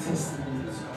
testimonies.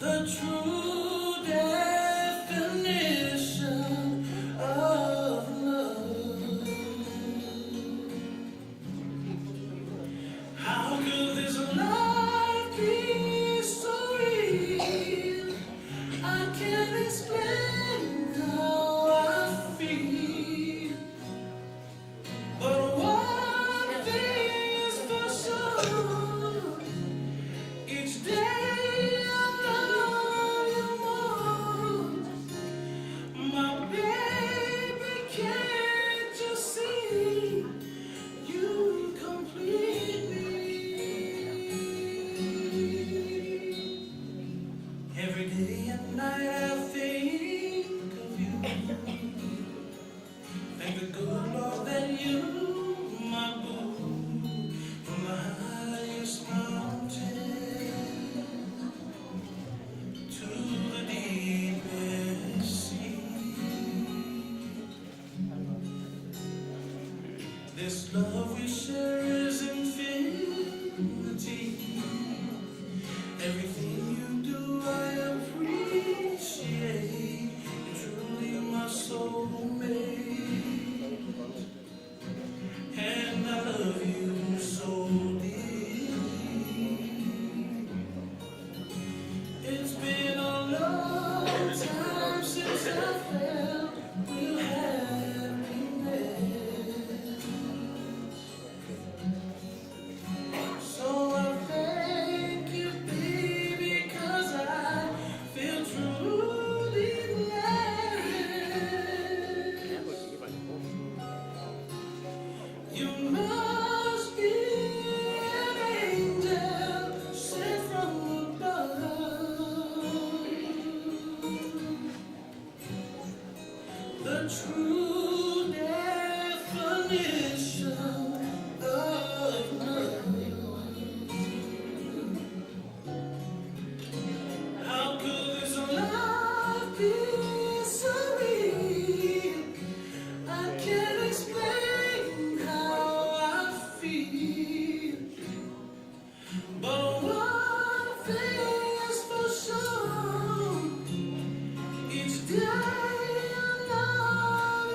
the true definition of love. How could this life be so real? I can't explain how I feel, but one thing is for sure: each day I love you more. My baby, can't you see? You complete me. Every day and night I think of you. Thank the good Lord that you, my boo, from the highest mountain to the deepest sea. This love we share is infinity. Everything you do I appreciate. You're truly my soulmate, and I love you so dearly. It's been a long time since I felt real happiness. So I thank you, baby, 'cause I feel truly blessed. You must be an angel sent from above. The true definition of love. How could this life be so real? I can't explain how I feel, but one thing is for sure: each day I love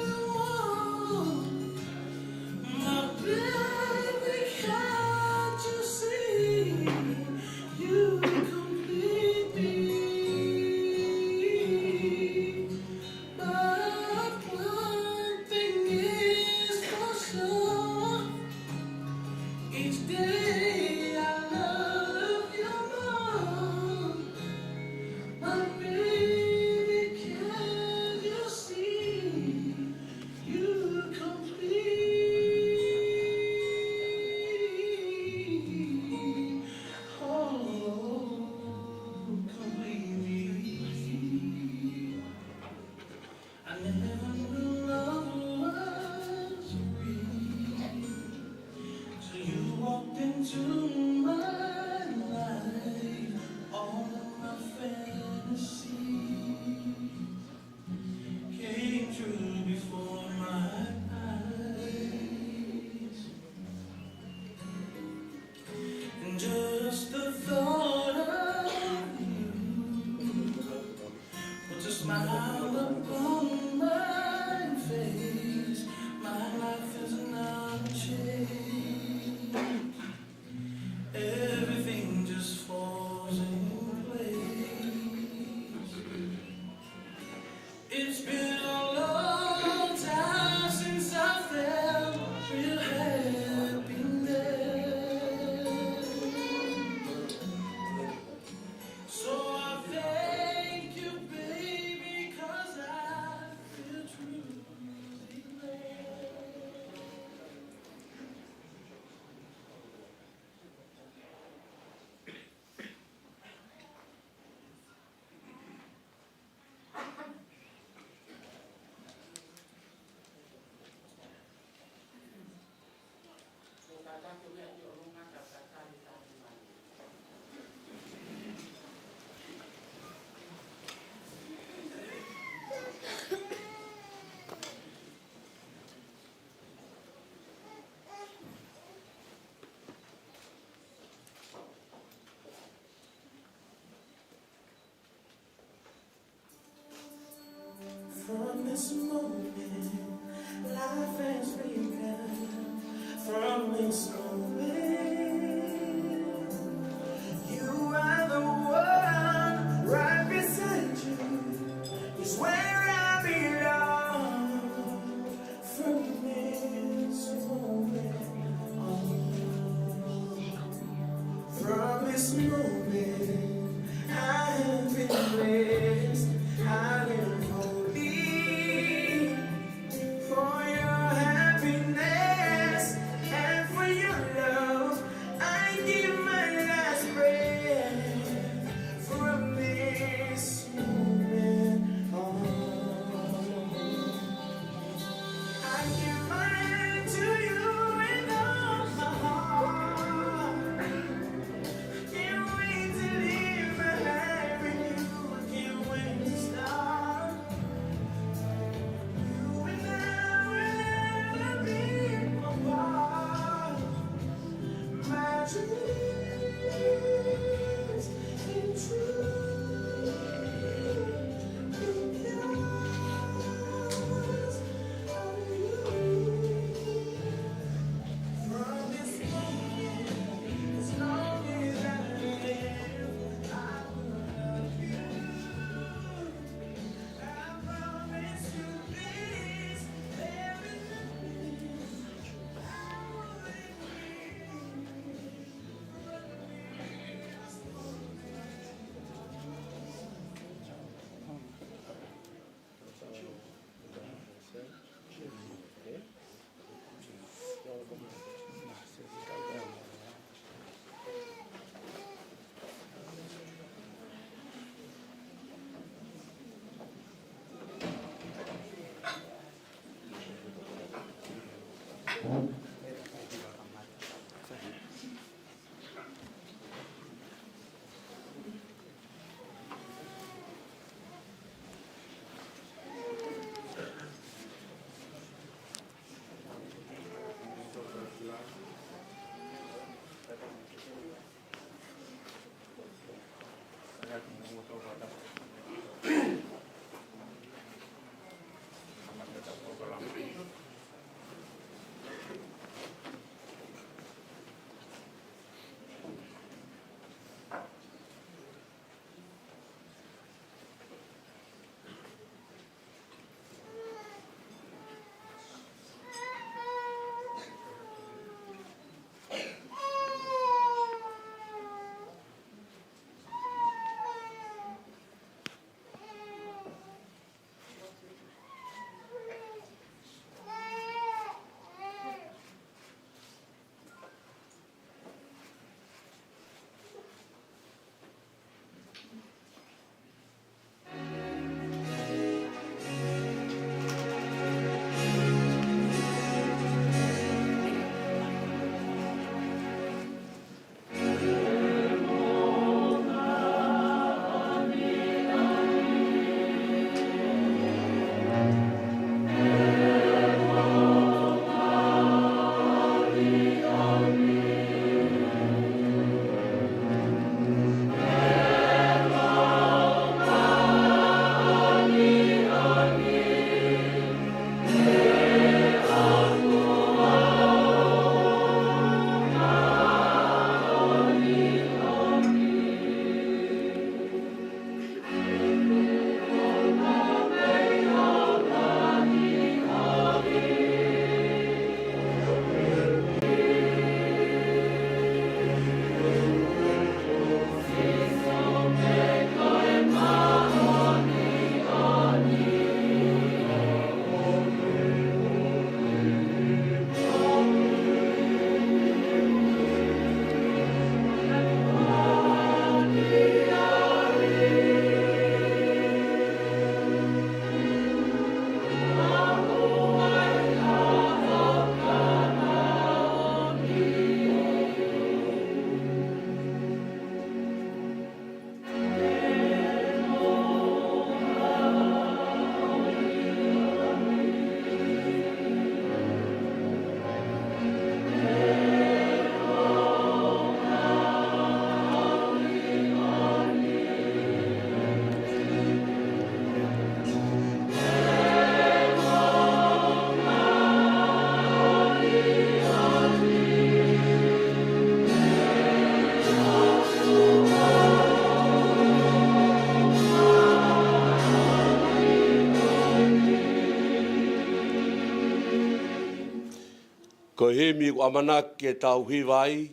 Ko hemi o amana ke tau hiwai,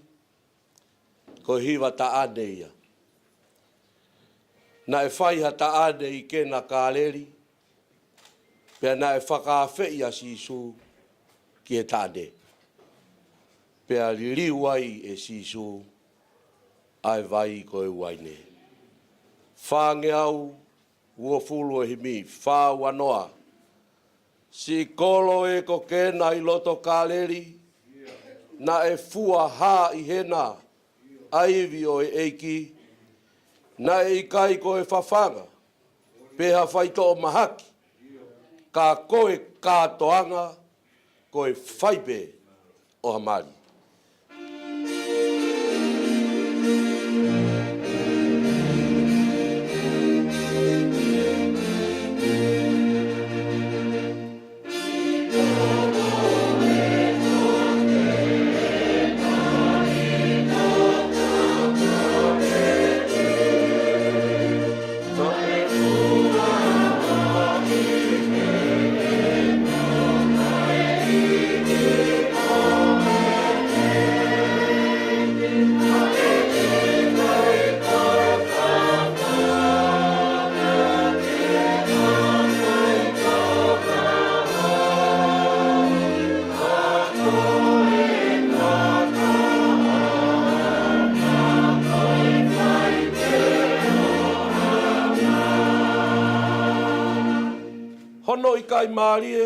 ko hiwa ta aneia. Na e whai ha ta ane I ke na kāleri, pia na e whakawhei a sisu ki e tāne. Pia liriu ai e sisu, ai vai ko e waine. Whange au, ua fulu e himi, wha wanoa. Si kolo e ko kena I loto kāleri, na e fua ha I hena, aivi o e eiki, na e kai ko e whawhanga, peha whaito o mahaki, ka koe kātoanga, ko e whaipe o hamari. Hono I kai mārie,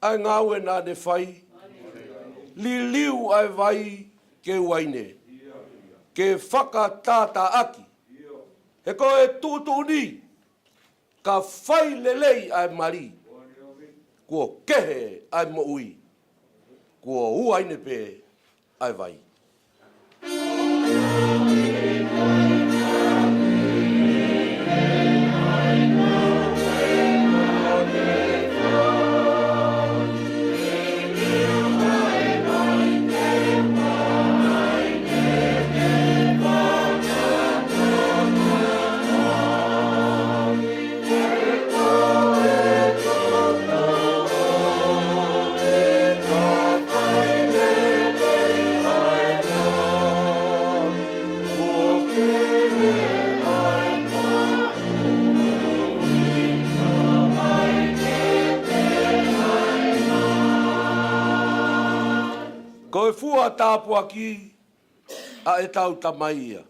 ai ngāue nā ne whai, li liu ai vai ke waine, ke whaka tāta aki, he ko e tūtū ni, ka whai lelei ai mari, kua kehe ai moui, kua uaine pe ai vai. wha tāpua ki a e tau tamaia.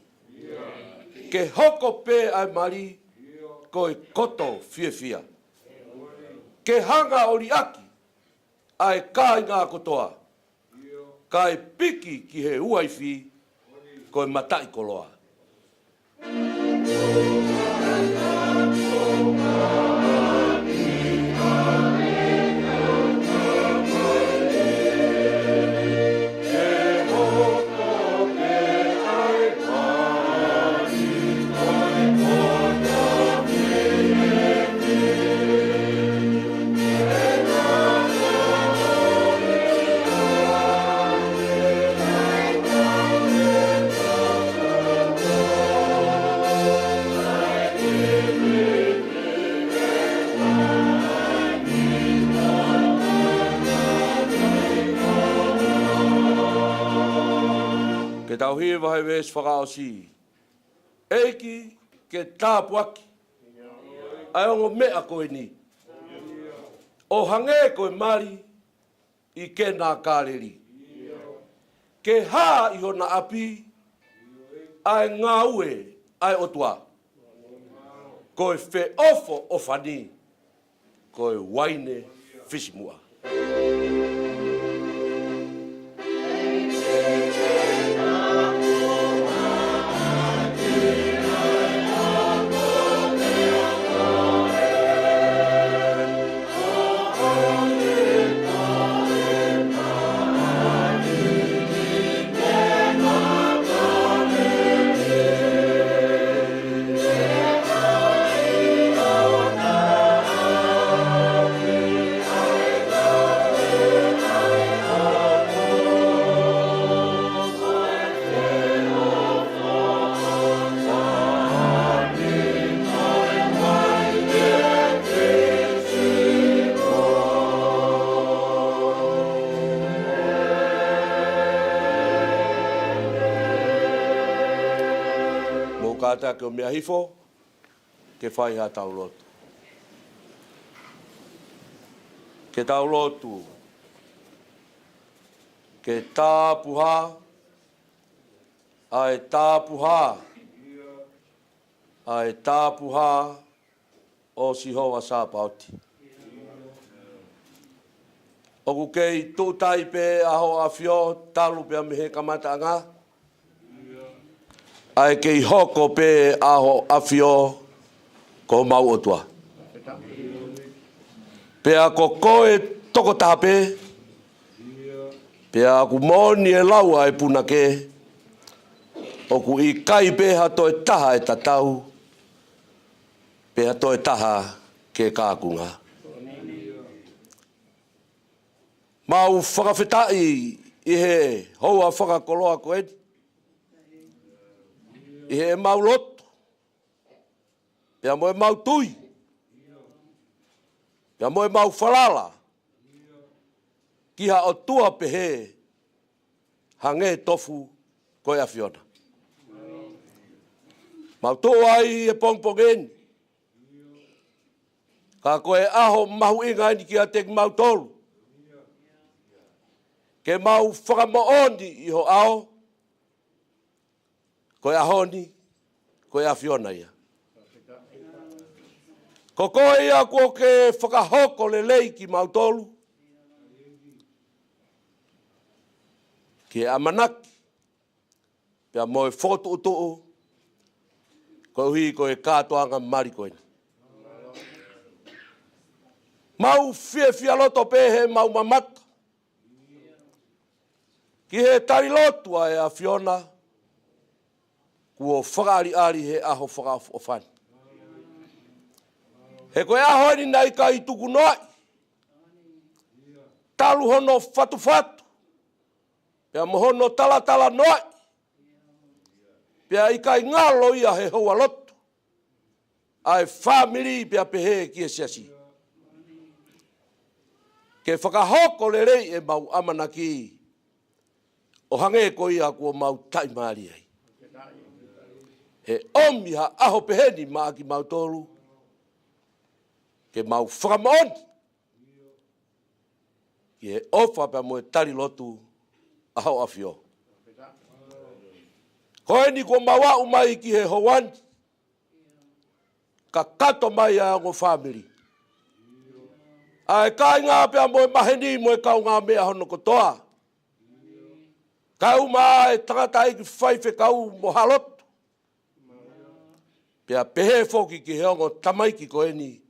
Ke hoko pe ai mari ko e koto fia. Ke hanga ori aki ai kai ngā kotoa. Kai piki ki he uaifi ko e matai koloa. Ke tau hiwa hei wes whakao si. Eiki ke tāpuaki. Ai ongo mea koe ni. O hange koe mari i ke nā kāreri. Ke hā i hona api ai ngā ue ai otua. Koe whe ofo o whani. Koe waine whisimua. Kata ke o mea hifo, ke whai ha tau lotu. Ke tau lotu, ke tāpuha, ai tāpuha o si hoa sā pauti. Oku kei tūtai pe aho a whio, talu pe a mehe kamata ngā. Ai kei hoko pe aho awhio ko mau otua. Pea ko koe toko tape, pea ku moni e lau ai puna ke, o ku i kai pe hato e taha e tatau, pea to e taha ke kākunga. Mau whakawhetai i he hoa whakakoloa ko edi. I he mau loto, pea mo e mau tui, pea mo e mau whalala, ki ha o tua pehe, hange tofu koe a whiona. Mau toa ai e pongpongeni, ka koe aho mahu inga ni ki a te mau tolu, ke mau whakamooni i ho ao, koe a honi, koe a whiona ia. Ko koe ia kua ke whakahoko le lei ki mautolu. Ke amanaki, pia moe whotu utuu, koe hui koe kātoanga mari koe. Mau whia loto pehe mau mamata. Ki he tari lotua e a whiona, kua whakaari he aho whakaofani. He koe aho ni nei ka i tuku noi. Talu hono whatu. Pea mohono tala noi. Pea i kai ngalo ia he hoa loto. Ai whamiri pea pehe ki e siasi. Ke whakahoko le rei e mau amanaki. O hange ko ia kua mau taimari ai. He omi ha aho peheni maa ki mau tolu. Ke mau whakamoni. Ki he ofa pa mo e tari lotu aho afio. Koe ni ko mawa umai ki he hoan. Ka kato mai a ngo family. Ai kai ngā pia moe maheni moe kau ngā mea hono kotoa. Kau maa e tangata i ki whaife kau mo halotu. Pia pehe foki ki heongo tamaiki koe ni.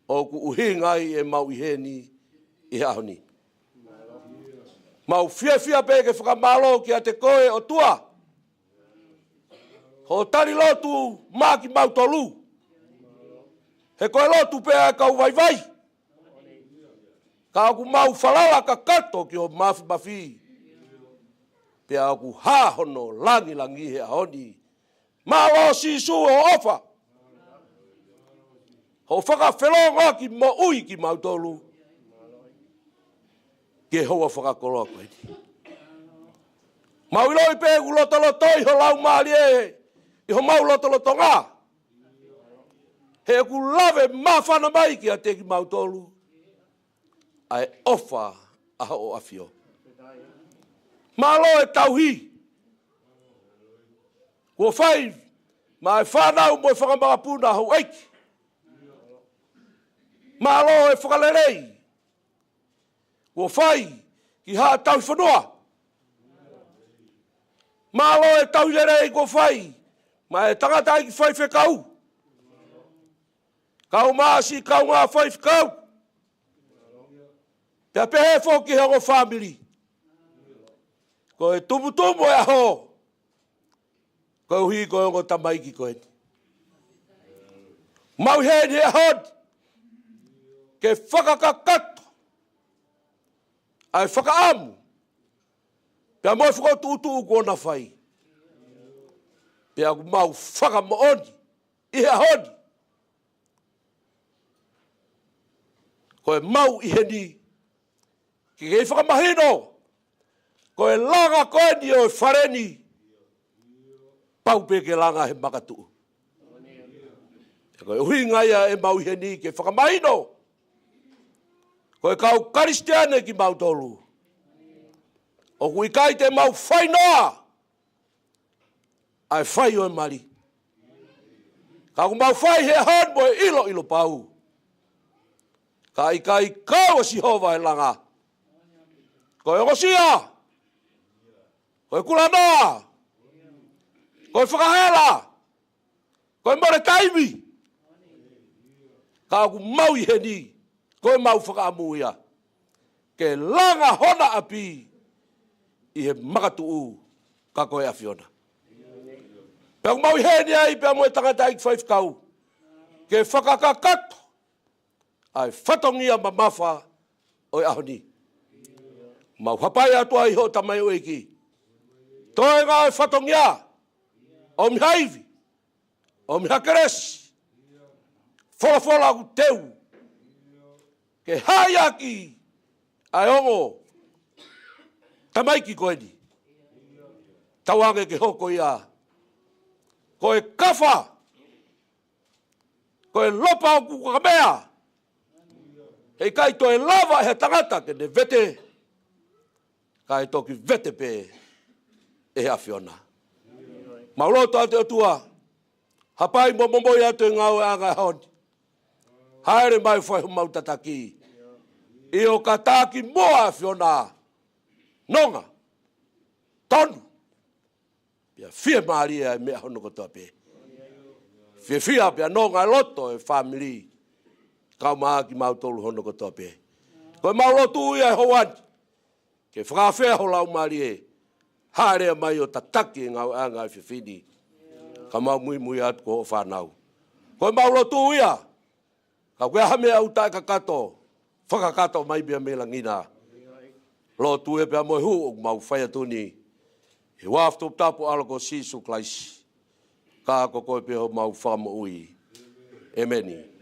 O ku uhi ngai e mau ihe ni i ahoni. Mau fia pe ke whakamalo ki a te koe o tua. Ho tari lotu maa ki mau tolu. He koe lotu pea kau vai. Ka aku mau whalala ka kato ki o mafi. Pea aku hahono langi he ahoni. Malo sisu o ofa. Ho whakawhelonga ki mo ui ki mau tolu. Ke hoa whakakoroa koe ni. Mau iloi pe ku lotolotoi ho lau maali e. I ho mau lotoloto ngā. He ku lave mawhana mai ki a te ki mau tolu. Ai ofa aha o afio. Malo e tauhi. Kua whai, ma e whanau mo e whakamagapuna hau eiki. Malo e whakalerei. Kua whai, ki haa tau whanua. Malo e tau lerei kua whai, ma e tangata ki whai whekau. Kau maasi, kau ngā whai whekau. Pea pehe whoki hango family. Ko e tumutumu e aho. Ko hui ko ngo tamaiki ko ni. Mau he hod. Ke whakakakato. Ai whakaamu. Pea moi whakaututu ko na whai. Pea mau whakamooni. Ihe hodi. Ko e mau ihe ni. Ki kei whakamahino. Ko e langa koe ni o e whareni. Pau pe ke langa he makatu. Ko e hui ngaia e mau ihe ni ke whakamahino. Ko e kau karistiane ki mau tolu. O kui kai te mau whainoa. Ai whai o e mari. Ka ku mau whai he hon mo e ilo pau. Ka i kai kau o Sihova e langa. Ko e Josiah. Ko e kulanoa. Ko e whakahela. Ko e more taimi. Ka ku mau i he ni. Ko e mau whakaamuia. Ke langa hona api. I he makatu ka koe a Fiona. Pea ku mau i he ni ai pea moe tangata i whaifkau. Ke whakakakato. Ai whatongia mamafa o e ahoni. Mau hapai atua i ho tamai o eki. Toi ngā e whatongia. O mi haivi. O mi hakeresi. Fola ku teu. Ke haiaki. Ai ongo. Tamaiki koe ni. Tawange ke hoko ia. Koe kafa. Koe lopa o kukamea. Hei kai toi lava he tangata ke ne vete. Kai toki vete pe e a Fiona. Mauloto ate otua. Hapai mo momoi ate ngau e anga honi. Haere mai whai mau tataki. I o kataki moa Fiona. Nonga. Tonu. Pia fia maari e mea hono kotoa pe. Fia pia nonga loto e family. Kau maa ki mau tolu hono kotoa pe. Koe maulotu ia e hoan. Ke whakawhea ho lau maari e. Haere mai o tataki ngau anga e whiwhini. Ka mau mui atu ko o whanau. Koe maulotu ia. Ka koe hame au tae ka kato. Whakakato mai bia me langina. Lo tu e pia moe hu o mau whaia tuni. He wafto tapu alako sisu klaisi. Ka ko koe pia ho mau whamo ui. Emeni.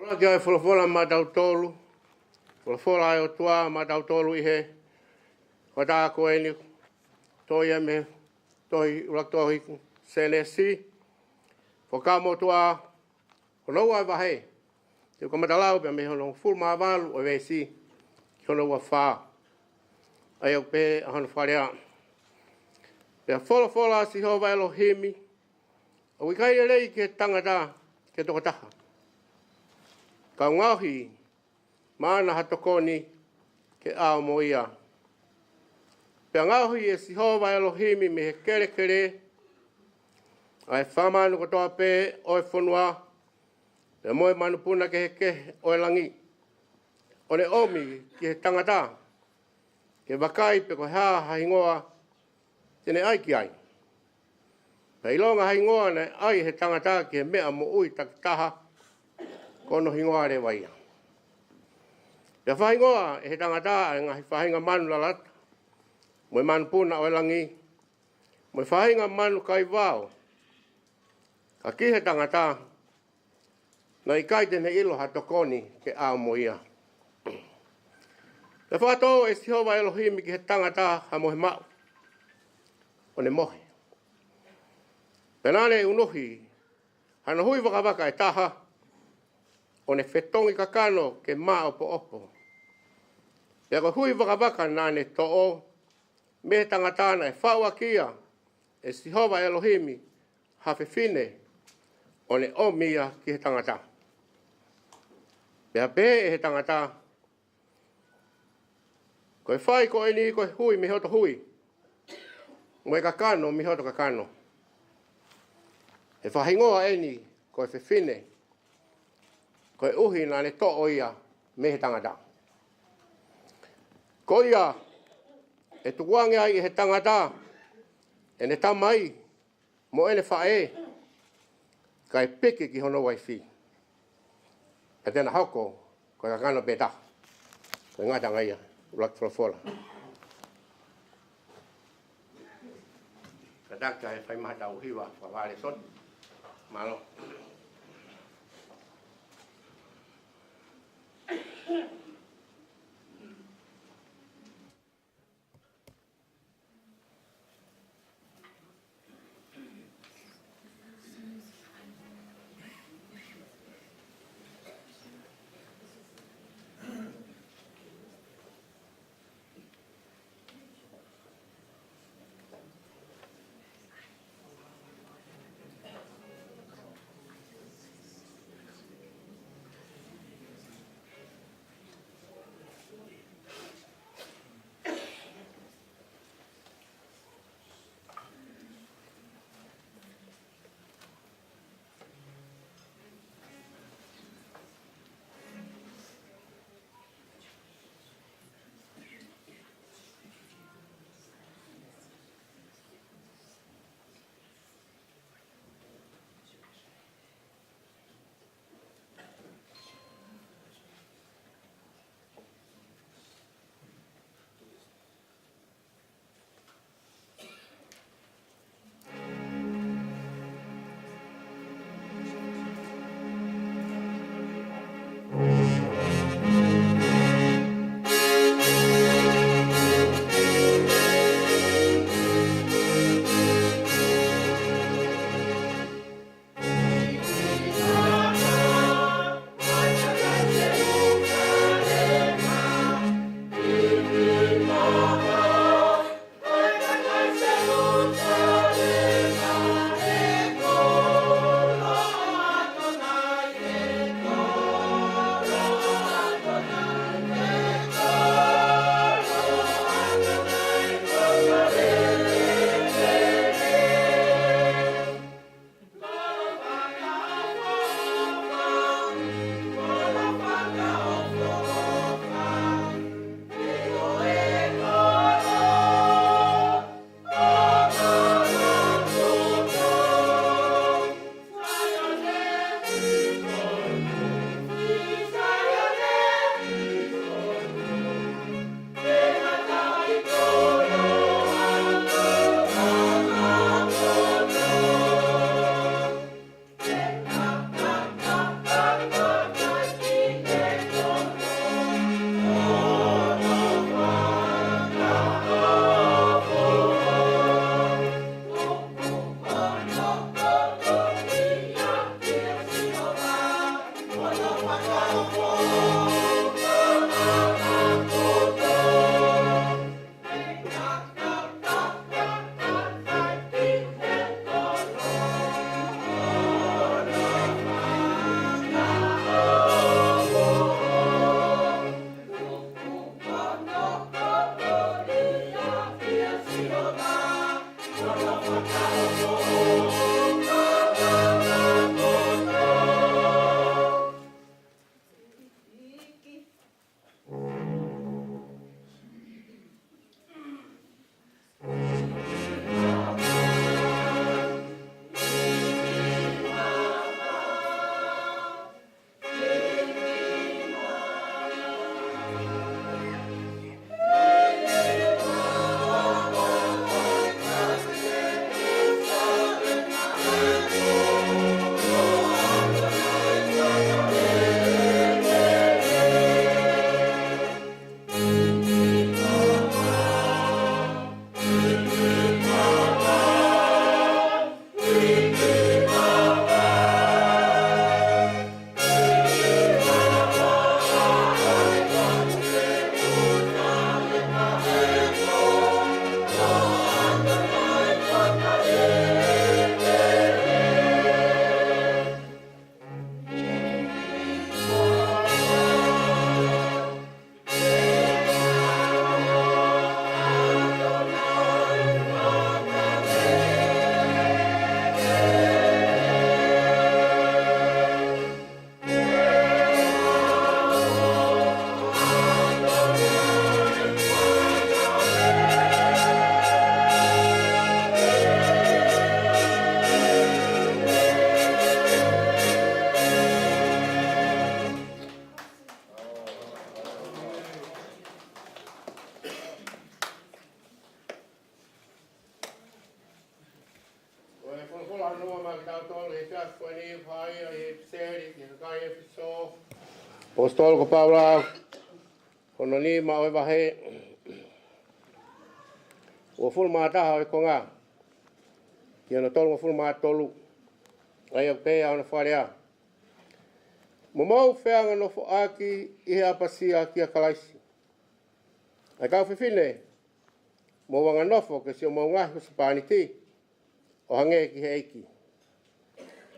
Ola kia e wholafola ma tau tolu. Wholafola e o tua ma tau tolu i he. Ko tā koe ni toi e me toi ulaktohi Sefesi. Whakamo tua honoua e wahe. Te ko matalau pe me hono full ma walu o vesi. Ki honoua wha. Ai au pe a hono wharea. Pea wholafola si hova Elohimi. O wikai e rei ke tangata ke toko taha. Ka ngauhi maana hatokoni ke ao moia. Pea ngauhi e si hova Elohimi me he kere kere. Ai whamanu kotoa pe oi whonua. Pea moe manupuna ke he oi langi. O ne omi ki he tangata. Ke wakai pe ko haa haingoa. Tene ai ki ai. Pea ilonga haingoa ne ai he tangata ki he mea mo ui takitaha. Kono hingoa re waia. Pea whaingoa e he tangata e ngahi whahinga manu lalata. Moe manupuna oi langi. Moe whahinga manu kai wao. Ka ki he tangata. Na i kai tene ilo hatokoni ke ao moia. Pea whātou e si hova Elohimi ki he tangata ha mohe mau. O ne mohe. Pea nane e unohi. Hana hui waka e taha. O ne whetongi kakano ke maa opo opo. Pea ko hui waka nane to'o. Me he tangata na e whaua kia. E si hova Elohimi ha whiwhine. O ne o mia ki he tangata. Pea pe e he tangata. Koe whai ko e ni koe hui mi hoto hui. Moe kakano mi hoto kakano. E whahingoa e ni koe whiwhine. Koe uhi nane to'o ia me he tangata. Ko ia e tukuange ai he tangata. E ne tamai mo ene whae. Kai peke ki hono wai whi. E tēnā hoko koe kakano pētā. Koe ngata ngai ia. Latu whalafola. Ka taka e whai maha tau hiwa. Waware son. Malo. vai e seri ke kai e so. Apostol ko Paula kono ni ma o va he. O ful ma ta ha ko nga. Ki no tol mo ful ma tolu. Ai o pe ana faria. Mo mau feanga no fo aki I apa si aki a kalaisi. Ai ka fine. Mo wanga nofo ke si mo nga se paniti. O hange ki heiki.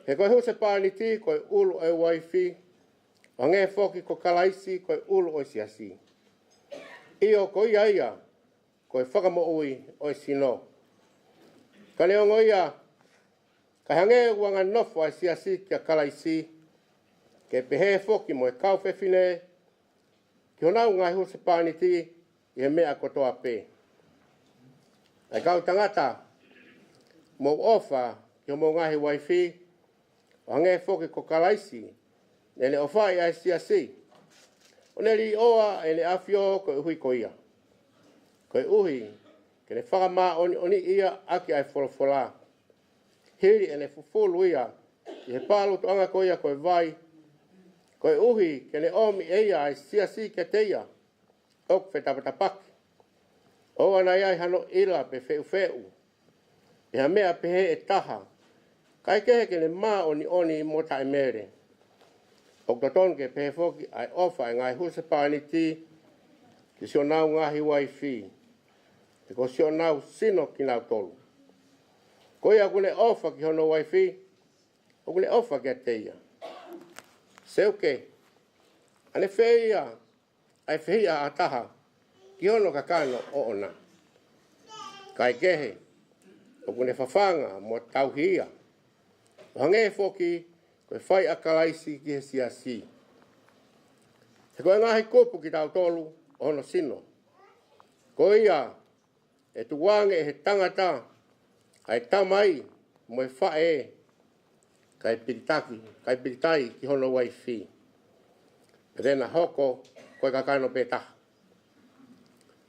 He koe hu se pāniti, koe ulu e waifi, o nge foki ko kalaisi, koe ulu o siasi. Io ko ia, koe whakamo ui o sino. Ka leongo ia, ka hange wanga nofo a siasi kia kalaisi, ke pehe foki mo e kau whewhine, ki honau ngai hu se pāniti, I he mea kotoa pē. Ai kau tangata, mo ofa, ki ho mo ngahi waifi, o hange foki ko kalaisi, nene o whai ai siasi. O neri oa e ne awhio ko uhi ko ia. Ko uhi, ke ne whakama oni ia aki ai wholofola. Hiri e ne fufulu ia, I he pālu tu anga ko ia ko vai. Ko uhi, ke ne omi e ia ai siasi ke te ia, ok whetapatapaki. Oa na iai hano ila pe feu. E ha mea pehe e taha. Kai kehe ke ne maa oni mo tae mere. O katon ke pehe foki ai ofa e ngai huse pāniti ki sio nau ngahi waifi. E ko sio nau sino ki nau tolu. Ko ia kune ofa ki hono waifi, o kune ofa ki a teia. Seuke, ane feia, ai feia a taha, ki hono kakano o ona. Kai kehe, o kune fafanga mo tauhia. O hange foki, koe whai a kalaisi ki he siasi. He koe ngahi kupu ki tau tolu, ono sino. Ko ia, e tu wange e he tangata, ai tamai, mo e whae, kai piritai ki hono waifi. E rena hoko, koe kakano petaha.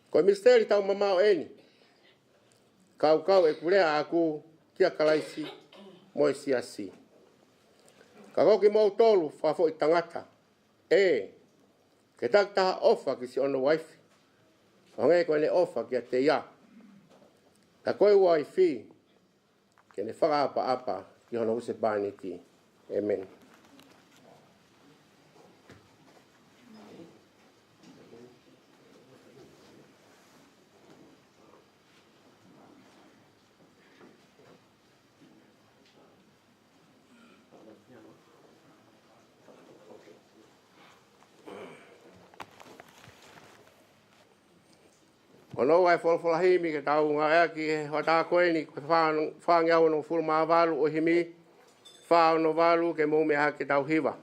Koe misteri tau mamao eni. Kau e kurea aku, kia kalaisi, mo e siasi. Ka koki mau tolu whafo I tangata. Ke taktaha ofa ki si ono waifi. Honge koe ne ofa ki a te ia. Ka koe waifi, ke ne whakaapa ki hono use pāniti. Amen. Ono wai folfola himi ke tau ngā ea ki hoa tā koe ni whāngiau no fulma walu o himi, whāo no walu ke mou mea ke tau hiwa.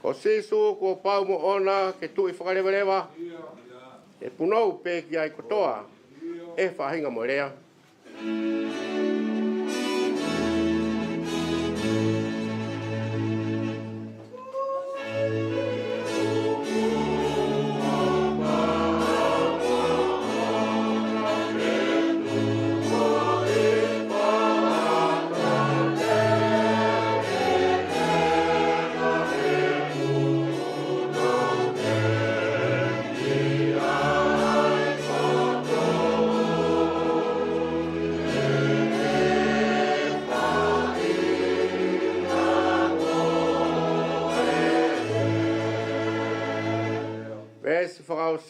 Ko sisu ko pau mo ona ke tui whakarewarewa, e punou pe ki ai kotoa, e whahinga mo rea.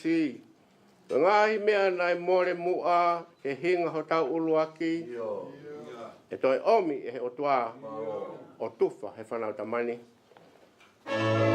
Si ngahi mea nai more mua ke hinga ho tau uluaki e toi omi e he otua o tufa he whanau tamani. Oh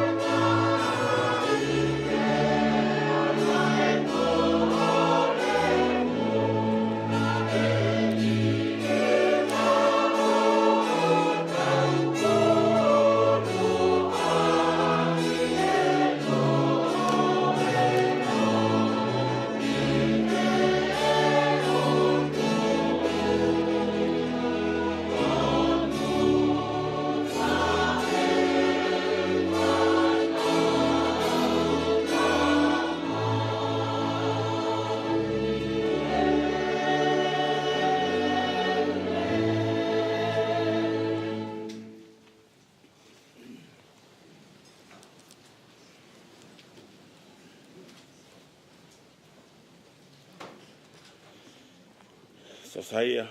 Josiah,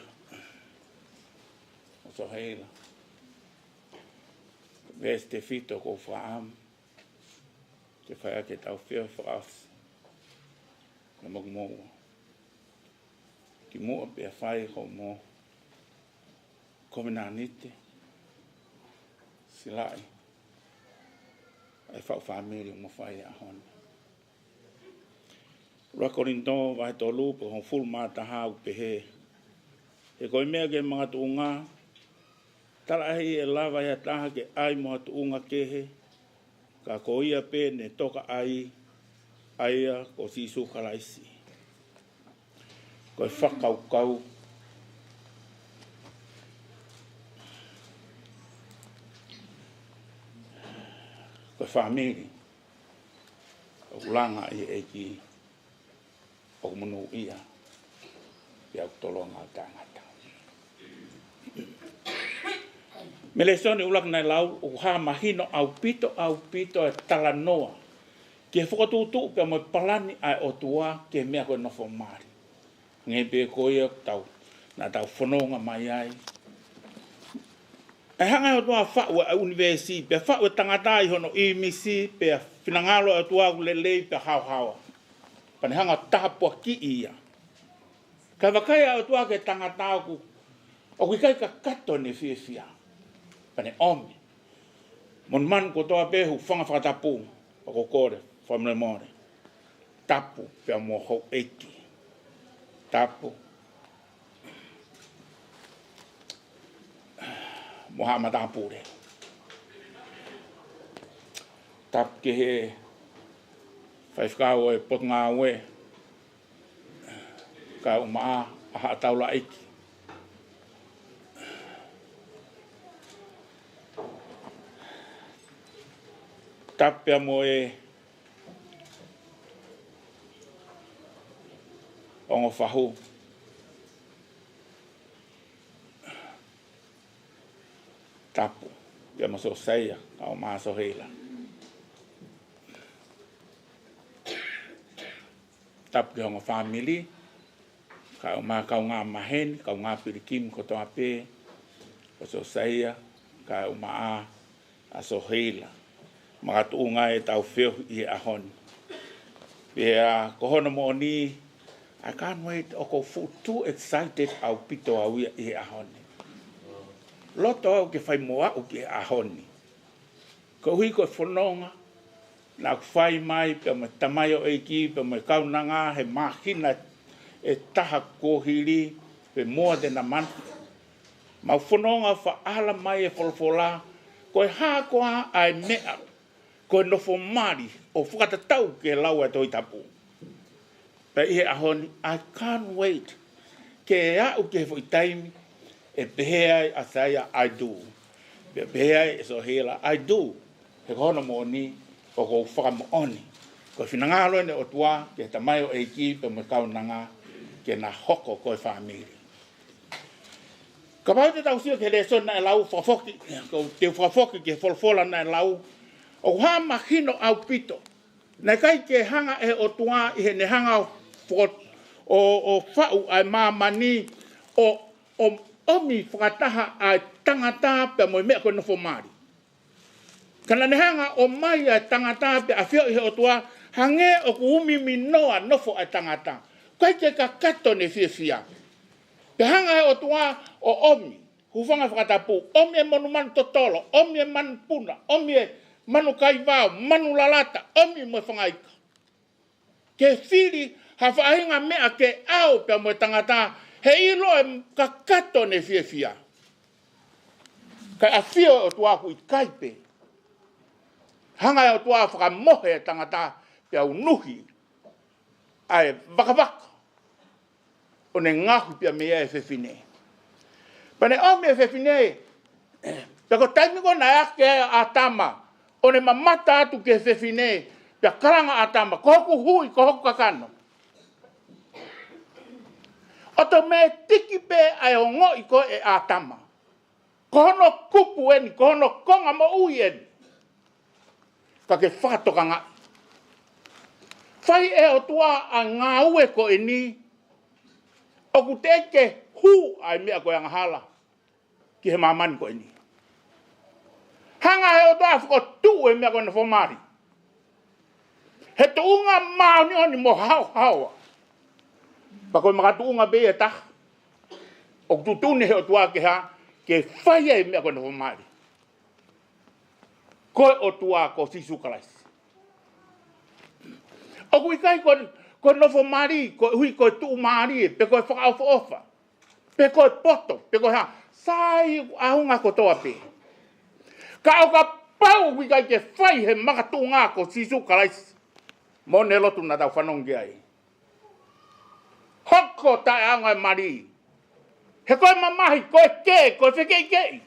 o Sohayler. Ves te fito ko faam. Te whaia ke tau whia whaas. Na mogu mo. Ki mua pia whai ko mo. Komina nite. Silai. Ai whau whamiri mo whai a hon. Rakorindo vai to lupo hon full mata hau pe he. E koi mea ke mga tuunga. Tala hei e lava ia taha ke ai moha tuunga kehe. Ka ko ia pe ne toka ai. Aia ko sisu kalaisi. Koi whakau kau. Koi whamiri. O langa i e ki. O munu ia. Ia tolonga tangata. Mele soni ulak nai lau o ha mahino au pito e talanoa. Ke whakatutu pe mo palani ai o tua ke mea koe nofo maari. Ngai pe koe tau na tau whanonga mai ai. E hanga o tua whaua a universi pe whaua tangata i hono i misi pe whinangalo o tua lelei pe hau. Pane hanga tahapua ki ia. Ka wakaya o tua ke tangata o kai ka kato ne fia. Pane omi. Mon man ko toa pehu whanga whakatapu. O ko kore, whamle more. Tapu, pia mo hou eiki. Tapu. Moha matapure. Tapu ke he. Whaifkau e pot ngā we. Ka umaa aha taula eiki. Tapia mo e ongo whahu. Tapu. Pia mo Josiah, ka o maa Sohayler. Tapu ki hongo family. Ka o maa kau ngā maheni, kau ngā pirikim ko toa pe. O Josiah, ka o maa a Sohayler. Mga tuunga e tau whio i ahon. Pia kohono mo ni, I can't wait, oko too excited au pito au i ahon. Loto au ke whai moa u ki ahon. Ko hui ko whanonga, na whai mai, pia me tamai o eiki, pia me kaunanga, he mahina e taha kohiri, pe moa de na man. Mau whanonga wha ala mai e wholwhola, koe haa koa ai mea, koe nofo mari o whakatatau ke lau e toi tapu. Pe ihe ahoni, I can't wait. Ke au ke hoi taimi, e behea a saia, I do. Pe behea e Sohayler, I do. He kono mo ni, o ko whakamo oni. Koe whinangalo ne o tua, ke tamai o eiki, pe mo kaunanga, ke na hoko koe whamiri. Ka pau te tau sio ke le son na e lau whafoki, ko te whafoki ke wholwhola na e lau, o ha mahino au pito. Na kai ke hanga e o tua i he ne hanga o whau ai mamani o omi whakataha ai tangata pe mo mea koe nofo mari. Kana ne hanga o mai ai tangata pe a whio i he o tua hange o ku umi minoa nofo ai tangata. Kai ke ka kato ne fia. Pe hanga e o tua o omi. Hufanga whakatapu. Omi e manu manu totolo. Omi e manu puna. Omi e manu kaivao, manu lalata, omi mo whangaika. Ke whiri, ha whahinga mea ke au pia mo tangata, he ilo e kakato ne fia. Kai a whio o tuaku i kaipe. Hanga e o tua whakamohe e tangata, pia unuhi, ai wakawaka. O ne ngahu pia mea e whewhine. Pane omi e whewhine, pia ko taimiko na ake a tama, o ne mamata atu ke whewhine, pia karanga atama, ko hoku hui, ko hoku kakano. O to me tiki pe ai o ngoi ko e atama. Ko hono kupu eni, ko hono konga mo ui eni. Ka ke whatoka ngā. Whai e o tua a ngā ue ko eni, o ku teke hu ai mea koe angahala ki he mamani koe ni. Hanga he o toa whako tu e mea koe na whamari. He tuunga maoni oni mo hau. Pa koe maka tuunga be e taha. O tutune he o toa ke ha, ke whaia e mea koe na whamari. Koe o toa ko sisu kalaisi. O kui kai koe nofo mari, koe hui koe tuu mari, pe koe whakaufa ofa. Pe koe poto, pe koe ha, sai ahunga ko toa pe. Ka o ka pau kui kai ke whai he maka tuu ngā ko sisu kalaisi. Mo ne lotu na tau whanongi ai. Hoko tae aunga mari. He koe mamahi, koe whekei.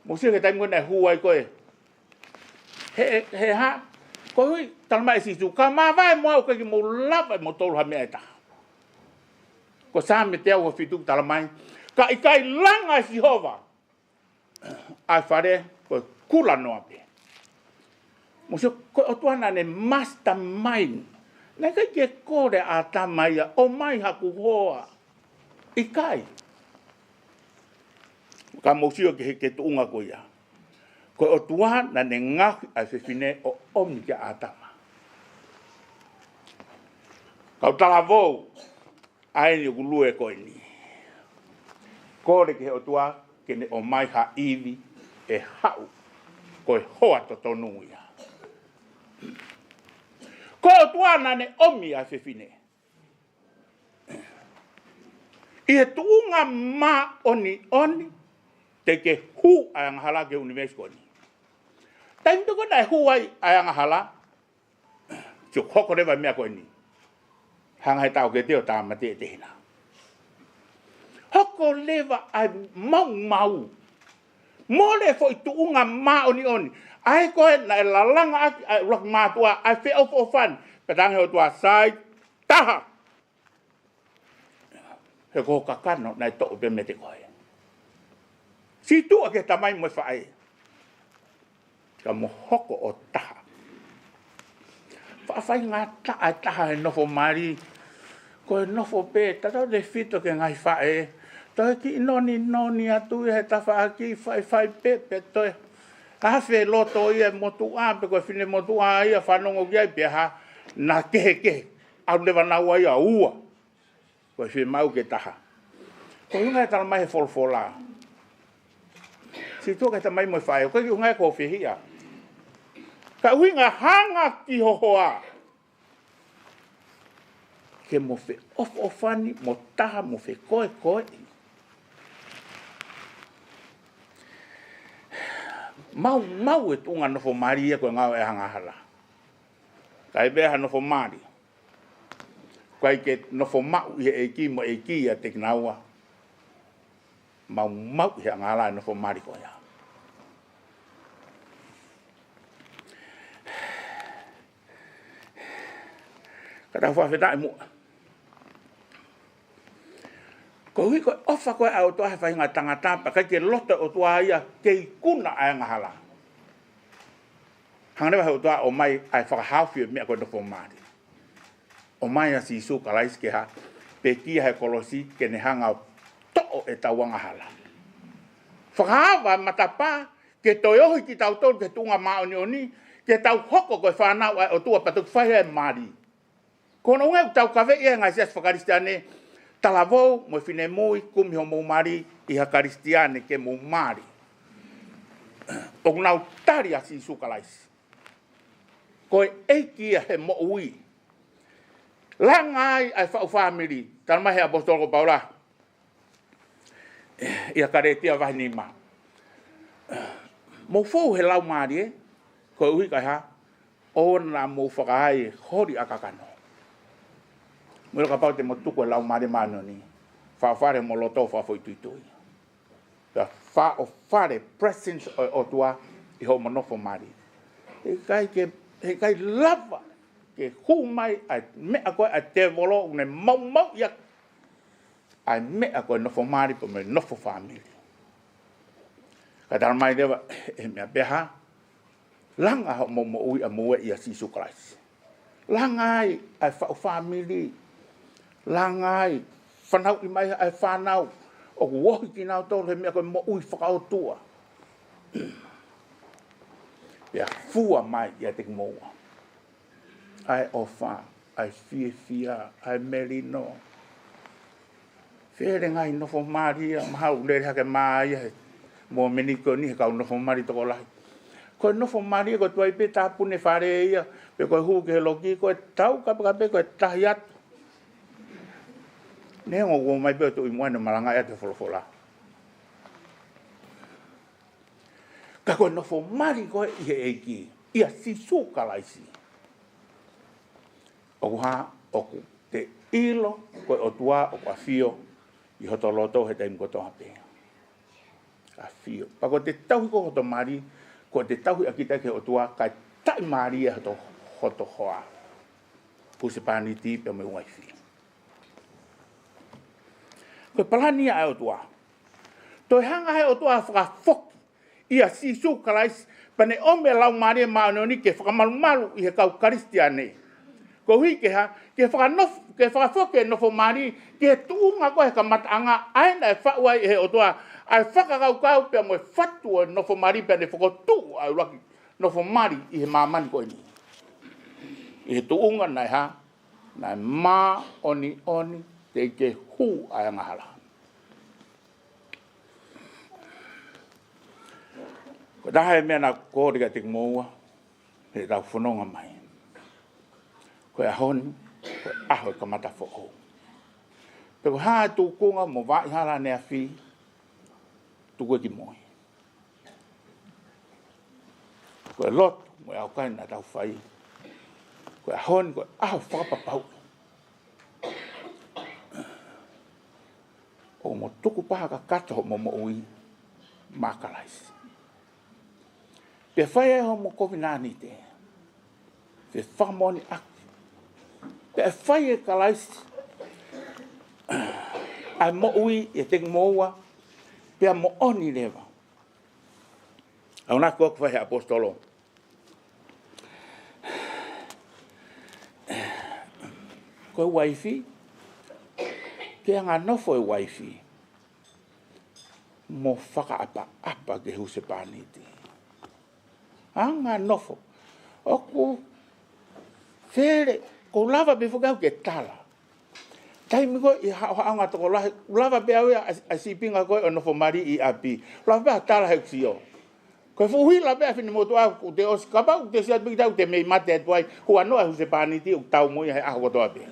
Mo sia ke taimko nei huai koe. He ha, koe hui, talma e sisu, ka mawai mo au kaki mo lava mo tolu ha mea e taha. Ko sa me te au fitu talamai, ka ikai langa si hova. Ai whare, koe kula noa pe. Mo se koe o tuana ne mastermind. Nei kai ke kore a tamaia, o mai haku hoa. Ikai. Ka mo sio ke tuunga koe ia. Koe o tuana ne ngahi ai whiwhine o omi ke a tama. Kau tala vou, ai ni ukulue koe ni. Kore ke o tua, ke ne o mai ha iwi e hau, koe hoa to tonu ia. Koe o tuana ne omi ai whiwhine. I he tuunga ma oni, te ke hu ai angahala ke universi koe ni. Taim tuko nai hu ai angahala, tio hoko rewa mea koe ni. Hanga he tau ke teo tāma te hina. Hoko lewa ai mau. Mole fo i tuunga ma oni. Ai koe na e lalanga aki ai urak mātua ai whi au fan. Petange o tua sai taha. He koho kakano nai tō upe me te koe. Si tua ke tamai mo whae. Ka mo hoko o taha. Whawhai ngā taha e nofo mari. Koe nofo pe, tatau de fito ke ngai whae. Toi ki noni atu he tawha aki whai pe toi. Hawhe loto ia motu a, pe koe whine motu a ia whanongo ki ai pe ha. Nā kehe. Au lewa naua ia ua. Koe whine mau ke taha. Koe hunga e tala mai he folfola. Si tua ke ta mai mo whae, koe ki hunga e ko whihia. Ka uinga hanga ki hohoa. Ke mo fe ofani, mo taha, mo fe koe. Mau e tunga nofo mari e koe ngau e hanga hala. Ka e beha nofo mari. Koe ke nofo mau i e ki a te kinaua. Mau i hanga hala e nofo mari koe ia. Kata whawhetai mua. Ko hui koe ofa koe au toa he whainga tangatapa, kai ke lota o toa ia kei kuna ai ngahala. Hangarewa he o toa o mai ai whakahawhia mea koe nofo maari. O mai a si su kalais ke ha, pe kia he kolosi ke ne hanga to'o e tau ngahala. Whakahawa matapa, ke toi ohi ki tau tolu ke tunga maoni oni, ke tau hoko koe whanau ai o tua patuk whaihe maari. Kono unga tau kawe ia ngai sias whakaristiane, talavou mo whine mui kumi ho moumari i ha karistiane ke moumari. O nau tari a si sukalaisi. Koe eikia he mo ui. Langai ai whau whamiri, tanma he apostolo Paula. I ha karetia vahinima. Mo fou he lau maari koe ui kai ha, o na mo whakahai hori akakano. Mura ka pau te motuko e lau mare mano ni. Whawhare mo loto whawhoi tuitui. Whawhare presence o tua i ho monofo mari. He kai lava ke humai ai mea koe a te volo une mau ia. Ai mea koe nofo mari po me nofo family. Ka tala mai rewa e mea beha. Langa ho mo ui a mua i a sisu Christ. Langa ai whau family. Langai whanau I mai ai whanau. O ku wohi ki nao tōru he mea koe mo ui whakaotua. Pea fua mai ia te moa. Ai ofa, ai fia, ai merino. Fere ngai nofo maria, mahau lere hake maia he. Mo meniko ni he kau nofo mari toko lahi. Koe nofo maria koe tuai pe tāpune whare ia. Pe koe huu ke he loki, koe tau kape koe tahi atu. Neongo ua mai pe tu I moana maranga ia te wholofola. Ka koe nofo mari koe I he eiki. Ia sisu kalaisi. Oku ha, oku te ilo koe o tua o kua fio I hoto loto he teimu koto hape. A fio. Pa koe te tauhi ko hoto mari, koe te tauhi akita ke o tua kai tai mari e hoto hoa. Puse pani ti pe me uai fio. Koe palani ai o tua. Toi hanga he o tua whakafoki. Ia sisu kalais. Pane ome lau mari e maanoni ke whakamalu I he kau karistiane. Ko hui ke ha, ke whakafoke nofo mari, ke tuunga koe ka mataanga, aina e whauai he o toa, ai whakakau pia moe whatu o nofo mari pia ne whakotu ai raki nofo mari I he mamani koe ni. I he tuunga nai ha, nai mā oni, te ke hu ai angahara. Ko taha e mea na kōrika te moua, he tau whanonga mai. Koe ahoni, koe aho I kamata whoko. Pero haa tū kunga mo vai hara nea whi, tū koe ki moi. Koe loto, moe au kai na tau whai. Koe ahoni, koe aho whakapapau. O mo tuku paha ka kata ho mo ui, makalaisi. Pe whai e ho mo kovinani te. Pe whamoni aku. Pe whai e kalaisi. Ai mo ui e te moua. Pe mo oni lewa. Au nā kua kwhai apostolo. Koe waifi. Ke anga nofo e waifi. Mo whaka apa ke huse pāniti. Anga nofo. Oku. Fere. Ko lava be whakau ke tala. Taimi koe I haanga toko lahi. Lava be au a sipinga koe o nofo mari I api. Lava be a tala he kusio. Koe fuhi la be a whini motu au te osi kapa u te siat biki tau te mei mate atuai. Hua noa huse pāniti u tau moi he aho kotoa be.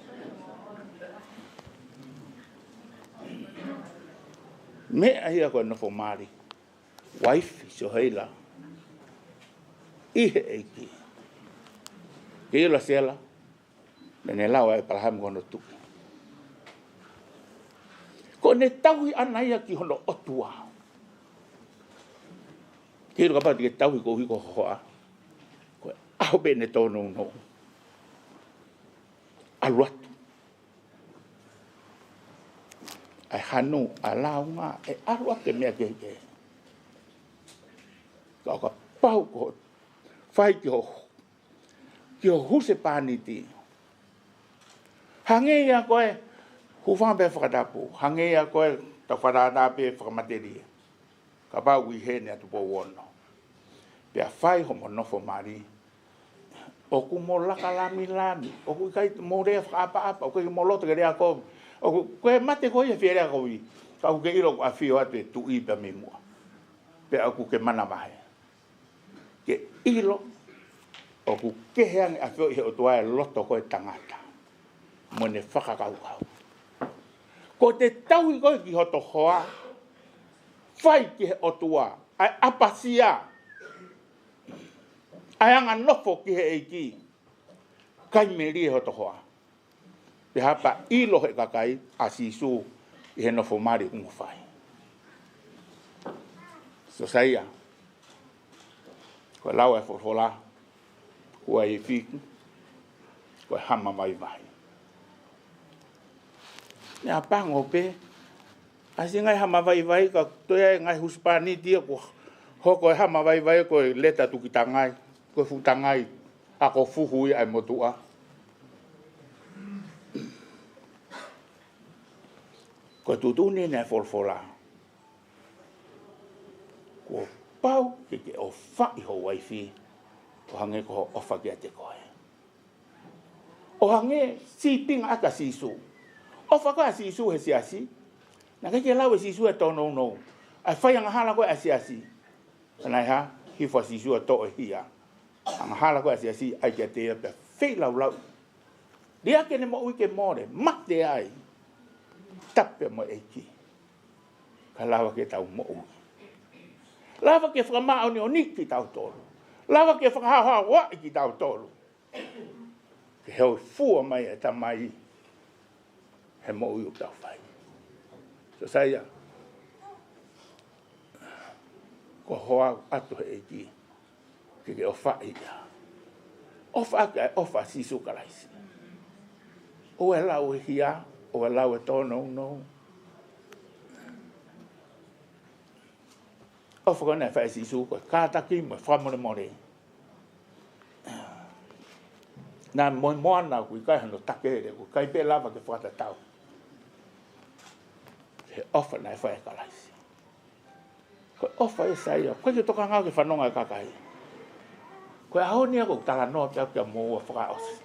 Me ahia koe nofo mari. Wife Sohayler. Ihe eiki. Ke ila sela. Mene lau e palaham kono tuki. Ko ne tauhi anaia ki hono otua. Ke ilo kapati ke tauhi ko hiko hoa. Ko aho be ne tono no. Aluatu. Ai hanu, a launga, e arua ke mea keke. Kau ka pau ko whai ki ho huse pāniti. Hange ia koe, hufanga pe whakatapu. Hange ia koe, ta whakatape whakamateria. Ka pau I he ne atu po wono. Pea whai ho mo nofo mari. Oku mo laka lami. Oku kai mo rea whakapa. Oku mo loto ke rea koe. Oku koe mate koe e whierea koe. Kau ke iro a whio atu e tu I pa me mua. Pea oku ke mana mahe. Ke ilo. Oku keheange a whio I he otua e loto koe tangata. Mo ne whakakau. Ko te tauhi koe ki hoto hoa. Whai ki he otua. Ai apasia. Ai anga nofo ki he eiki. Kai me rie hoto hoa. Pe hapa ilo he kakai a sisu I he nofo mari ungu whai. Josiah. Koe lau e whola. Koe e whiku. Koe hama mai vai. Nea pango pe. Asi ngai hama vai ka toia ngai huspani dia ko hoko e hama vai ko leta tuki tangai. Ko futangai. Ako fuhui ai motua. Ko tutuni ne folfola. Ko pau ke o fa I ho waifi. O hange ko o fa ke te koe. O hange si pinga aka sisu. O fa ka sisu he siasi. Na ke lawe sisu e tono no. Ai fa yang hala ko asiasi. Na ha hi fa sisu to hia. Ang hala ko asiasi ai ke te pe fe lau lau. Dia ke ne mo ke more mak te ai. Tape mo eki. Ka lawa ke tau mo. Lava ke whakamao ni o ni ki tau tolu. Lava ke whakahaha wa ki tau tolu. Ke heo fua mai e tamai. He mo ui tau whai. Josiah. Ko hoa atu he eki. Ke o whai ia. O whaka e ofa sisu karaisi. O e lau e hia. O e lau e tono no. O whakone whae sisu koe kātaki mo whamore more. Nā moimoi ana kui kai hano takeere, kui kai pe lava ke whakatatau. He ofa nai whae karaisi. Koe ofa e saia, koe ke toka ngau ke whanonga e kakai. Koe ahonia ko tala noa pia kia mōua whakaosi.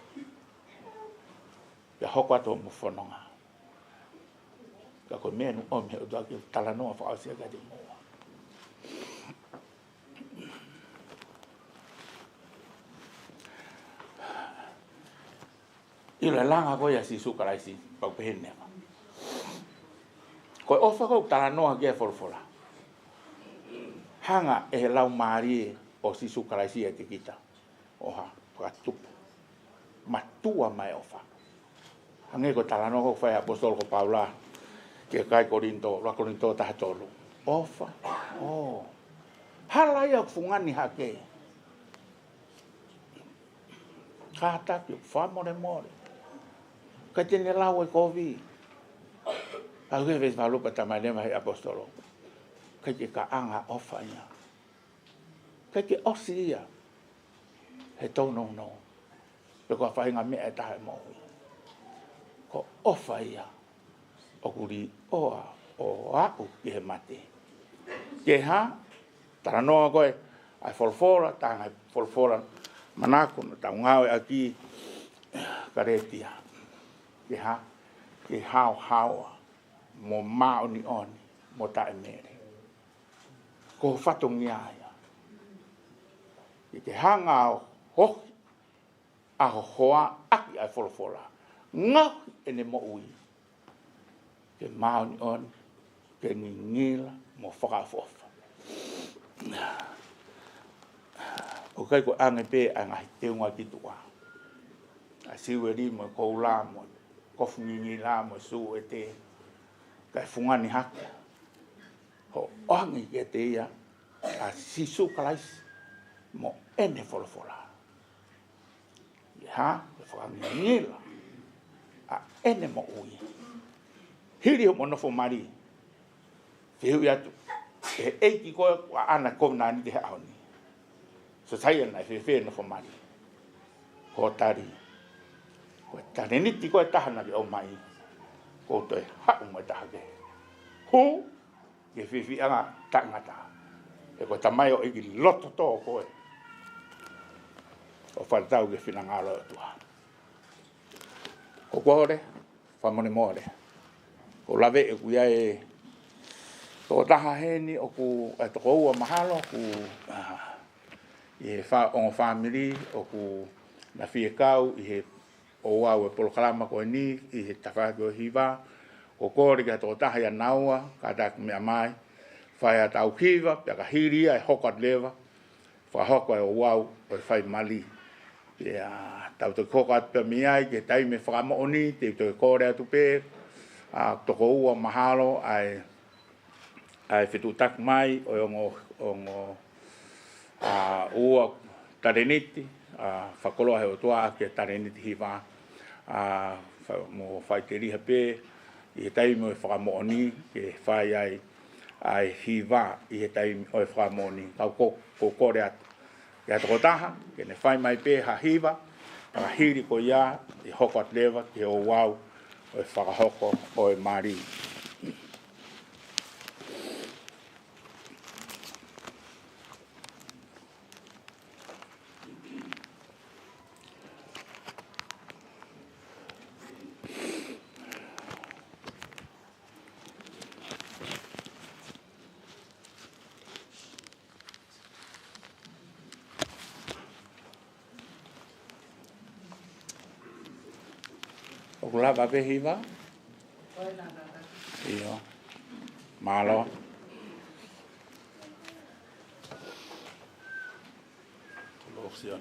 Kia hoko ato mo whanonga. Kia koe mea nu omi he utua ki tala noa whakaosi e gati mōua. I le langa koe a si sukaraisi, pau pehene. Koe ofa kou tala noa kia folfola. Hanga e he lau maari o si sukaraisi e te kita. Oha, whakatupu. Matua mai ofa. Hange ko tala noa kou whai apostol ko Paula. Ke kai korinto, la korinto taha tolu. Ofa. Oh. Halai au fungani hake. Kata ki whamore more. Ka tene lau e kovi. Au ke ves malupa tamanema he apostolo. Ka ke ka anga ofa ia. Ka ke osi ia. He tono no. Pe kua whainga mea e tahe mohi. Ko ofa ia. O kuri oa o au ki he mate. Ke ha, tara noa koe, ai folfora, tanga folfora, manako no tau ngau e aki karetia. Ke ha, ke hao haoa, mo mao ni oni, mo tae mere. Ko whatongi aia. Ke hanga o hoki, aho hoa aki ai folfora. Ngau ene mo ui. Ke mao ni oni, ke ngingila, mo whakafofa. O kai ko ange pe anga te unga ki tua. A siweri mo kou la mo, kofungingi la mo su e te, kai fungani haka. Ho ange ke te ia, a sisu kalaisi, mo ene folofola. Iha, ke whakangingi la, a ene mo ui. Hiri o monofo mari, whihu atu. E eiki koe wa ana kona ni te haoni. Sohayler nai whewhe no whamari. Ko tari. Ko tari niti koe tahana ki o mai. Ko toi hau mai tahake. Hu, ke whewhe anga tangata. E koe tamai o iki loto tō koe. O wharatau ke whinangalo o tua. Ko kore, whamone more. Ko lawe e kuia e tō taha heni o ku e toko ua mahalo ku i he o family o ku na whiekau i he o wau e polokalama koe ni i he tawhaki o hiwa o kore ki tō taha ia naua ka taku mea mai whai a Taukeiaho pia ka hiri ai hokat lewa wha hoko e o wau o e whai mali pia tau te hokat pia miai ke taime whakamooni te te kore atu pe toko ua mahalo ai whitu tak mai o ongo ua tareniti whakoloa he o toa ke tareniti hiwa mo whai te riha pe i he taimi o e whakamooni ke whai ai hiwa i he taimi o e whakamooni kau ko kore atu ke atoko taha ke ne whai mai pe ha hiwa para hiri ko ia i hoko at lewa ke o wau o e whakahoko o e mari Okula babe hiva. Iyo. Malo. Opción.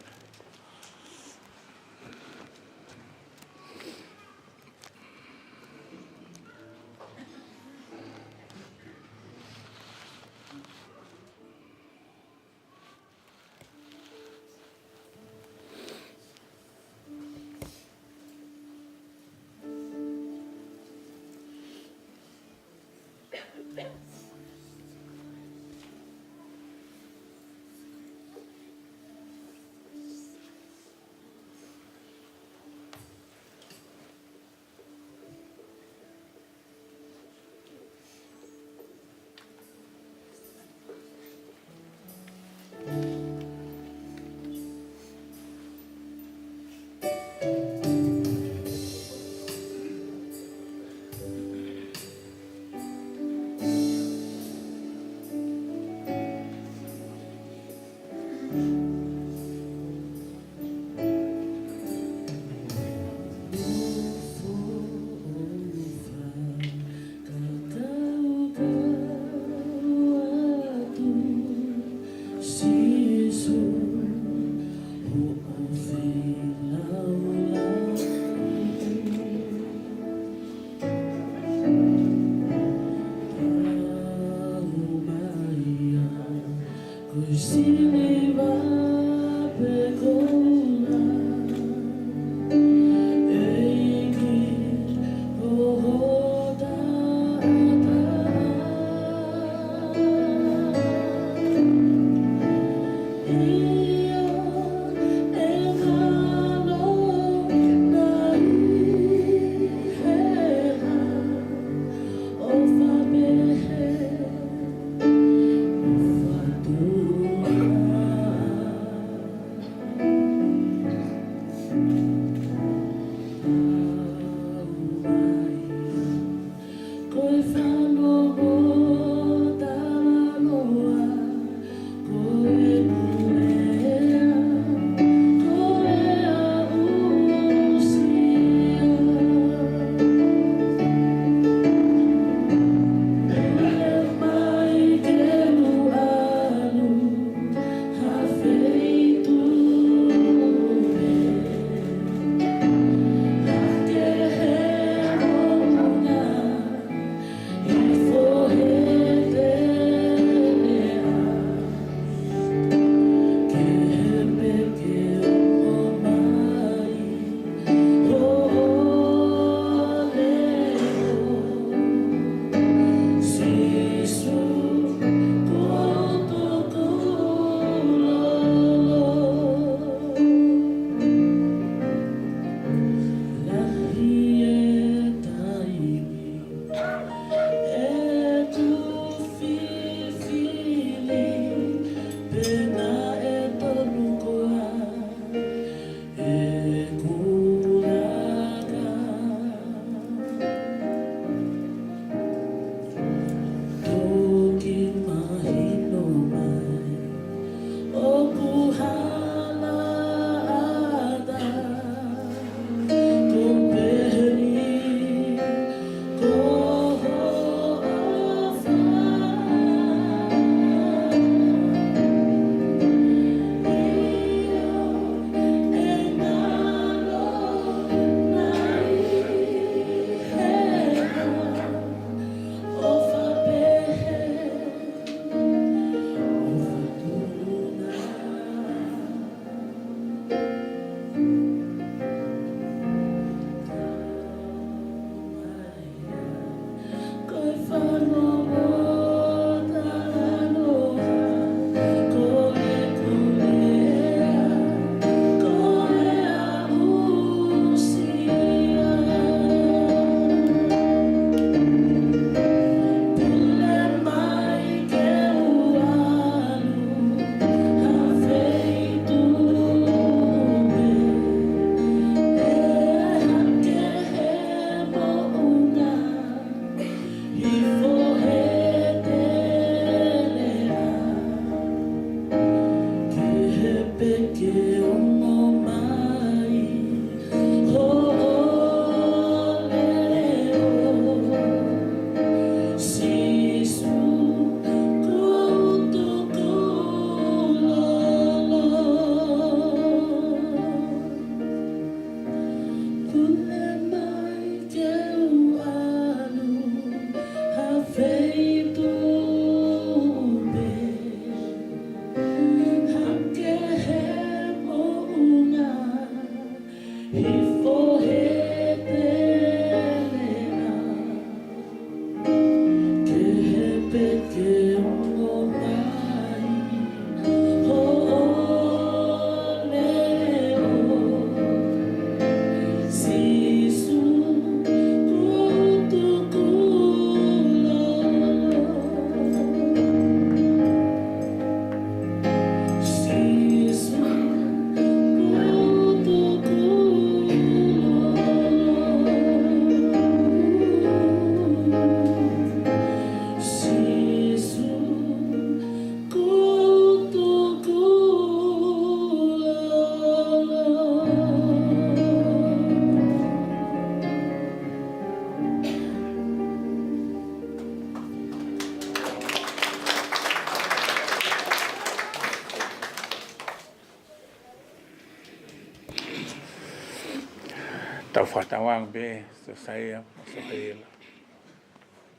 whatawang be Josiah, Sohayler.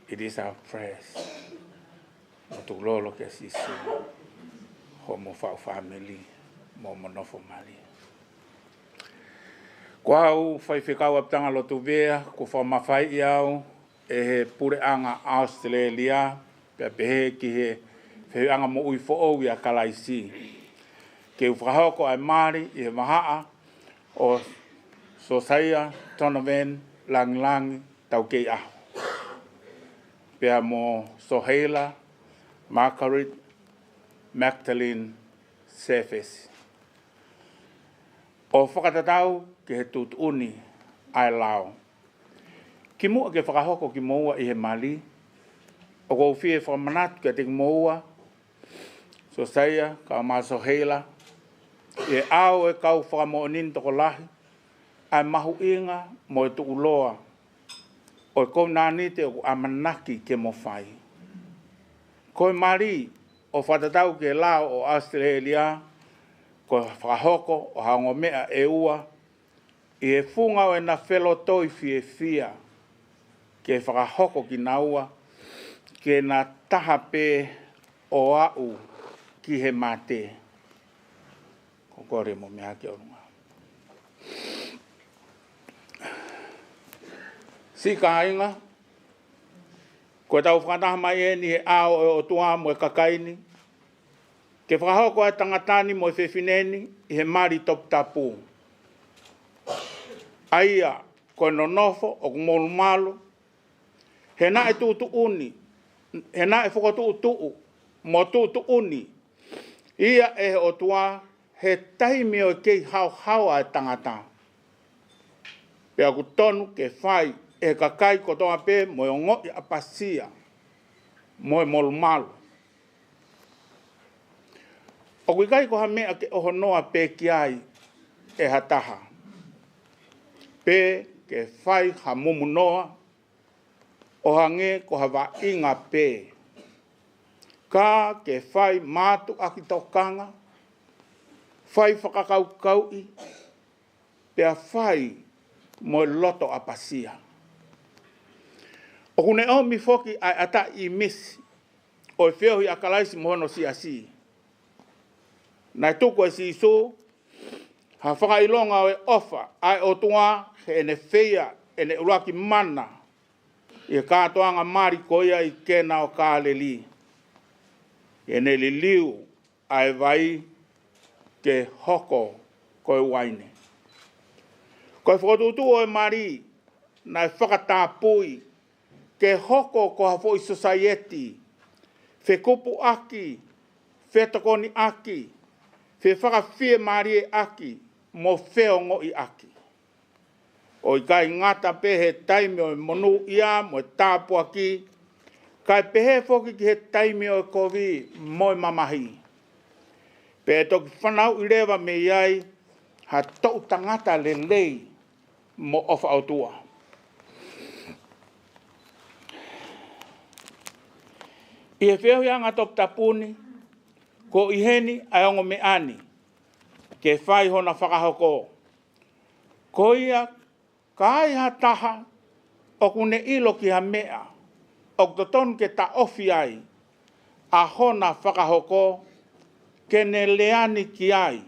It is our prayers. To lolo ke sisu. Homo family. Momo nofo mali. Kwa u fai whikau aptanga lotu vea, ko whamawhai iau, e he pure anga Australia, pia pehe ki he wheu anga mo ui fo'ou ia kalaisi. Ke u whahoko ai Māori i he mahaa o Josiah, Donovan, Langi, Taukeiaho. Pia mo Sohayler, Margaret, Magdalene, Sefesi. O whakatatau ke he tutuni ai lao. Ki mua ke whakahoko ki moua i he mali. O kou whie whamanatu ke te moua. Josiah, ka ma Sohayler. E au e kau whakamonin toko lahi. Ai mahu inga mo e tuku loa. O kou nānite o amanaki ke mo whai. Koe mari o whatatau ke lao o Australia. Ko whakahoko o haongo mea e ua. I e whungau e na whelo toi fia. Ke whakahoko ki na ua. Ke na taha pē o au ki he mate. Ko kore mo mea ki orunga. Si ka inga. Ko tau whakataha mai e ni he ao e o tua mo e kakaini. Ke whakahoko e tangatani mo e whewhineni i he mari top tapu. Aia, koe no nofo o kumolu malo. He na e tutu uni. He na e whakatu tuu mo tutu uni. Ia e o tua he taimi o kei hau a tangata. Pea ku tonu ke whai e kakai kotoa pē mo e ngoi a pasia. Mo e molu malo. O kui kai ko ha mea ke oho noa pē ki ai e hataha. Pē ke whai ha mumu noa o hange ko ha wa inga pē. Ka ke whai mātu aki tokanga, whai whakakau i, pēa whai mo loto a pasia. O kune o mi foki ai ata i misi, o e whiohi a kalaisi mohono si. Nai tuku e si so, ha whakailonga o e ofa, ai o tua he ene whea, ene uraki mana, i e kātoanga mari koia i kena o kāleli. Ene li liu ai vai ke hoko koe waine. Koe whakatutu o e mari, nai whakatapui, ke hoko ko hafo i society, whekupu aki, whetokoni aki, fe whakawhie mari e aki, mo wheongo i aki. O i kai ngata pehe taimi o monu ia, mo tāpua ki, kai pehe whoki ki he taimi o kovi, mo mamahi. Pe toki whanau i rewa me iai, ha tau tangata le lei, mo ofa autua. I he wheohi anga top tapuni, ko i heni ai ongo me ani, ke whai hona whakahoko. Ko ia, kai ha taha, o kune ilo ki ha mea, o toton ke ta ofi ai, a hona whakahoko, ke ne leani ki ai,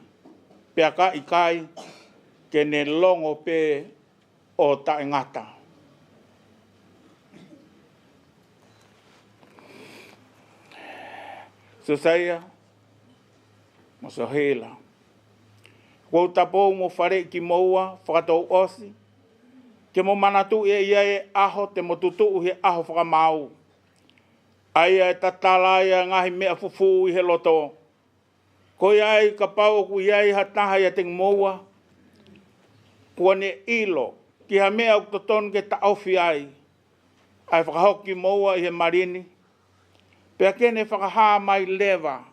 pea ka i kai, ke ne longo pe o ta ingata. Josiah, mo Sohayler. Ko tapou mo whare ki moua, whakatou osi. Ke mo manatu e ia e aho, te mo tutu he aho whakamau. Aia e tatala ia ngahi mea fufu i he loto. Ko iai ka pau ku iai hataha ia te moua. Kua ne ilo, ki ha mea o toton ke ta ofi ai. Ai whakahoki moua i he marini. Pea kene whakahaa mai lewa.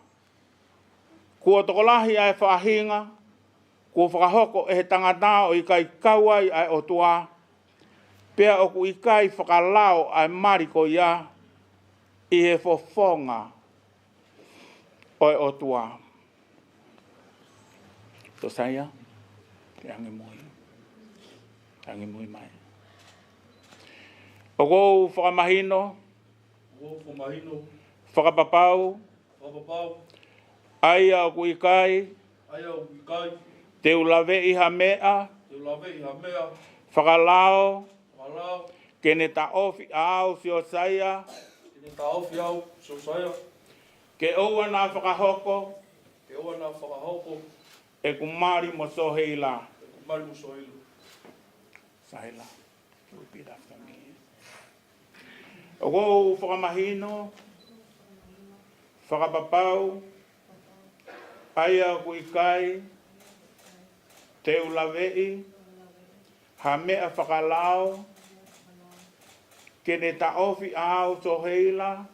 Kua tokolahi ai whakahinga. Kua whakahoko e he tangata o i kai kauai ai o tua. Pea o ku i kai whakalao ai mariko ia. I he fofonga o e o tua. Josiah, te ange moi. Tangi Moimoi. O kou whakamahino, Mahino, whakapapau, Papapau, aia o kuikai, Aya Wikai, te ulawe iha mea, Te Lawe i Hamea, whakalao, Palau, kene ta ofi ao si Josiah, Te Taofi au, Sohayler, ke oua nā whakahoko, Te Oa nā Whakahoko, e kumari mo Sohayler. Mari mo Sohayler. Sohayler, repeat after me. O kou whakamahino, whakapapau, aia o kuikai, te ulawei, ha mea whakalao, kene ta ofi ao Sohayler,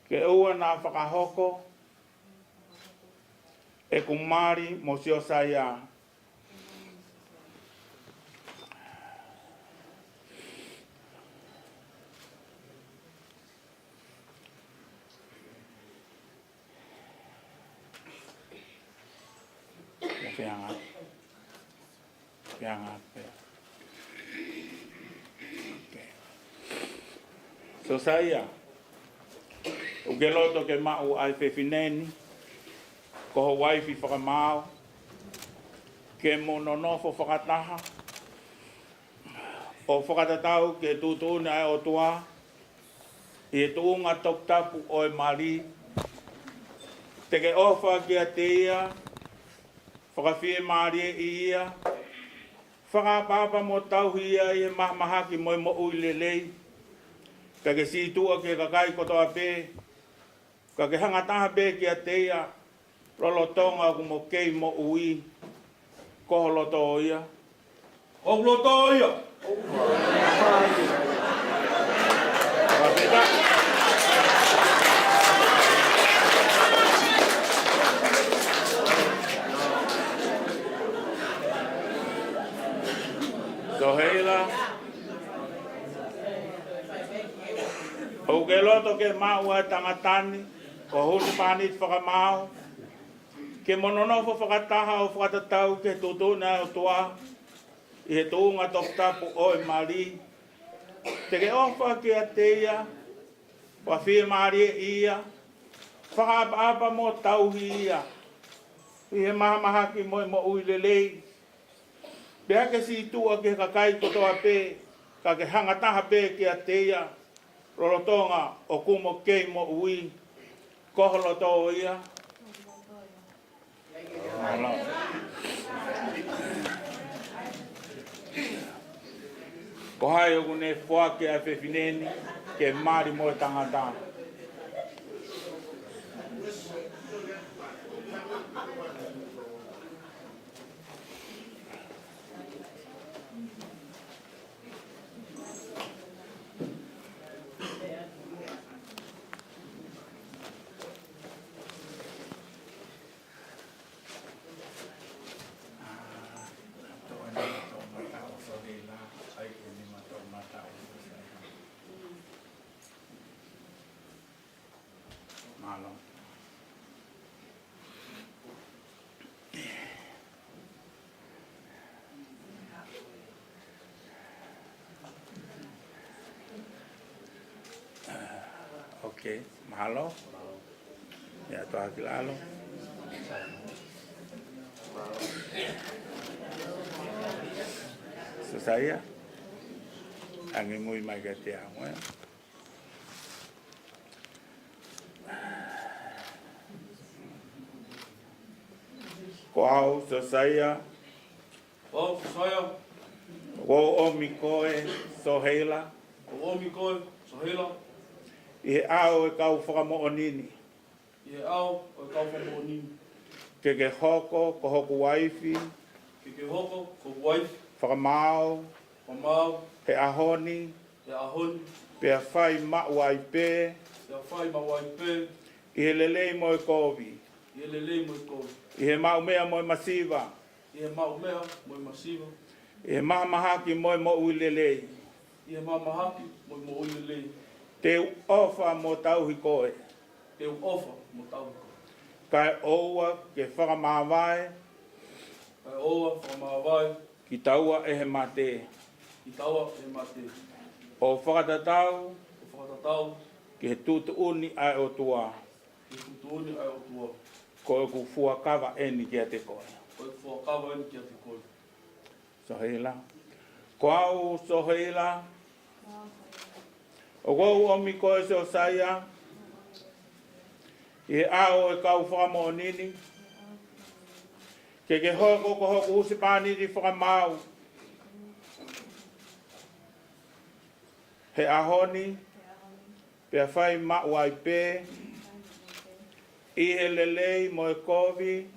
ke ua nā whakahoko, e kumari mo Josiah. Fianga. Josiah, o ke loto ke mau ai whewhineni, ko ho waifi whakamau, ke mononofo whakataha, o whakatatau ke tūtūne ai o tua, i e tūnga toktapu o e mari, te ke ofa ki a te ia, whakawhie mari e ia, whakapapa mo tauhi ia i e mahaki moi mo ui lelei, ka ke si tua ke kakai kotoa pē, ka ke hangataha pē ki a te ia, rolotonga ku mo kei mo ui, koho loto o ia. Hokloto ia! Wapeta. Sohayler. O ke loto ke mau ai tangatani, ko hulu panit whakamau, ke mononofo whakataha o whakatatau ke tutuna o toa, i he tūnga toktapu o e mari, te ke ofa ki a te ia, wa whia mari e ia, whakaapa mo tauhi ia, i he mahamahaki mo mo ui lelei, pea ke si tua ke kakai kotoa pē, ka ke hangataha pē ki a te ia, rorotonga o kumo kei mo ui, koholoto o ia. Ko hai o kune whua ke a whewhineni, ke mari mo e tangata. Okay, mahalo. Ya, tu hakilalo. Josiah, angin Moimoi ke te amo. Ko au Josiah, O Sohayler, ko o mikoe Sohayler, O Mikoi, Sohayler, i he ao e kau whakamoonini. Ie Au, O Kauwhamo Nini, Ke hoko, ko hoku waifi, Ke Hoko, Ko Waif, whakamau, Pamau, he ahoni, Te Ahoni, pea whai ma'u ai pē, Te Awhai Mawai Pē, i he lelei mo e kovi, Ie Lelei Moi Koi, i he mau mea mo e masiva, Ie Mau Mea, Moi Masiva, i he mahamahaki mo e mo ui lelei, Ie Mamahaki, Moi Mo Ui Lelei, te ofa mo tauhi koe, Te Ofa, Mo Tau, kai oua ke whakamāwai, Kai Oa, Whamawai, Ki taua e he mate. I taua e mate. O whakatatau O whakatatau. ki he tūtu uni ai o tua. I kutuoni ai o tua. Ko e ku fuakawa eni kia te koe. O e whakawa ni kia te koe. Sohayler. Ko au Sohayler. O kou omi koe Josiah. I ao e kau whakamo nini. Ke hoko ko hoku husi pāniri whakamau. He ahoni. Pea whai maua i pē. I he lelei mo e kovi.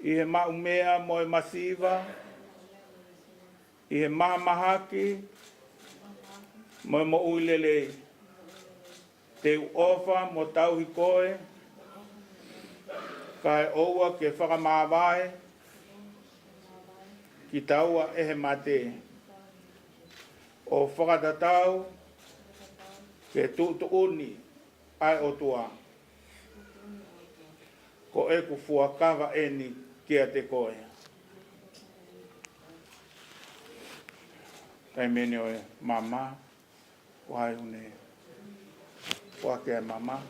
I he maumea mo e masiva. I he mahamahaki. Mo e mo ui lelei. Te uofa mo tauhi koe. Ka e oua ke whakamāwae. Ki taua e he mate. O whakatatau. Ke tūtu uni ai o tua. Ko e ku fuakawa eni kia te koe. Kai mene oe mama. Wai une. Wake e mama.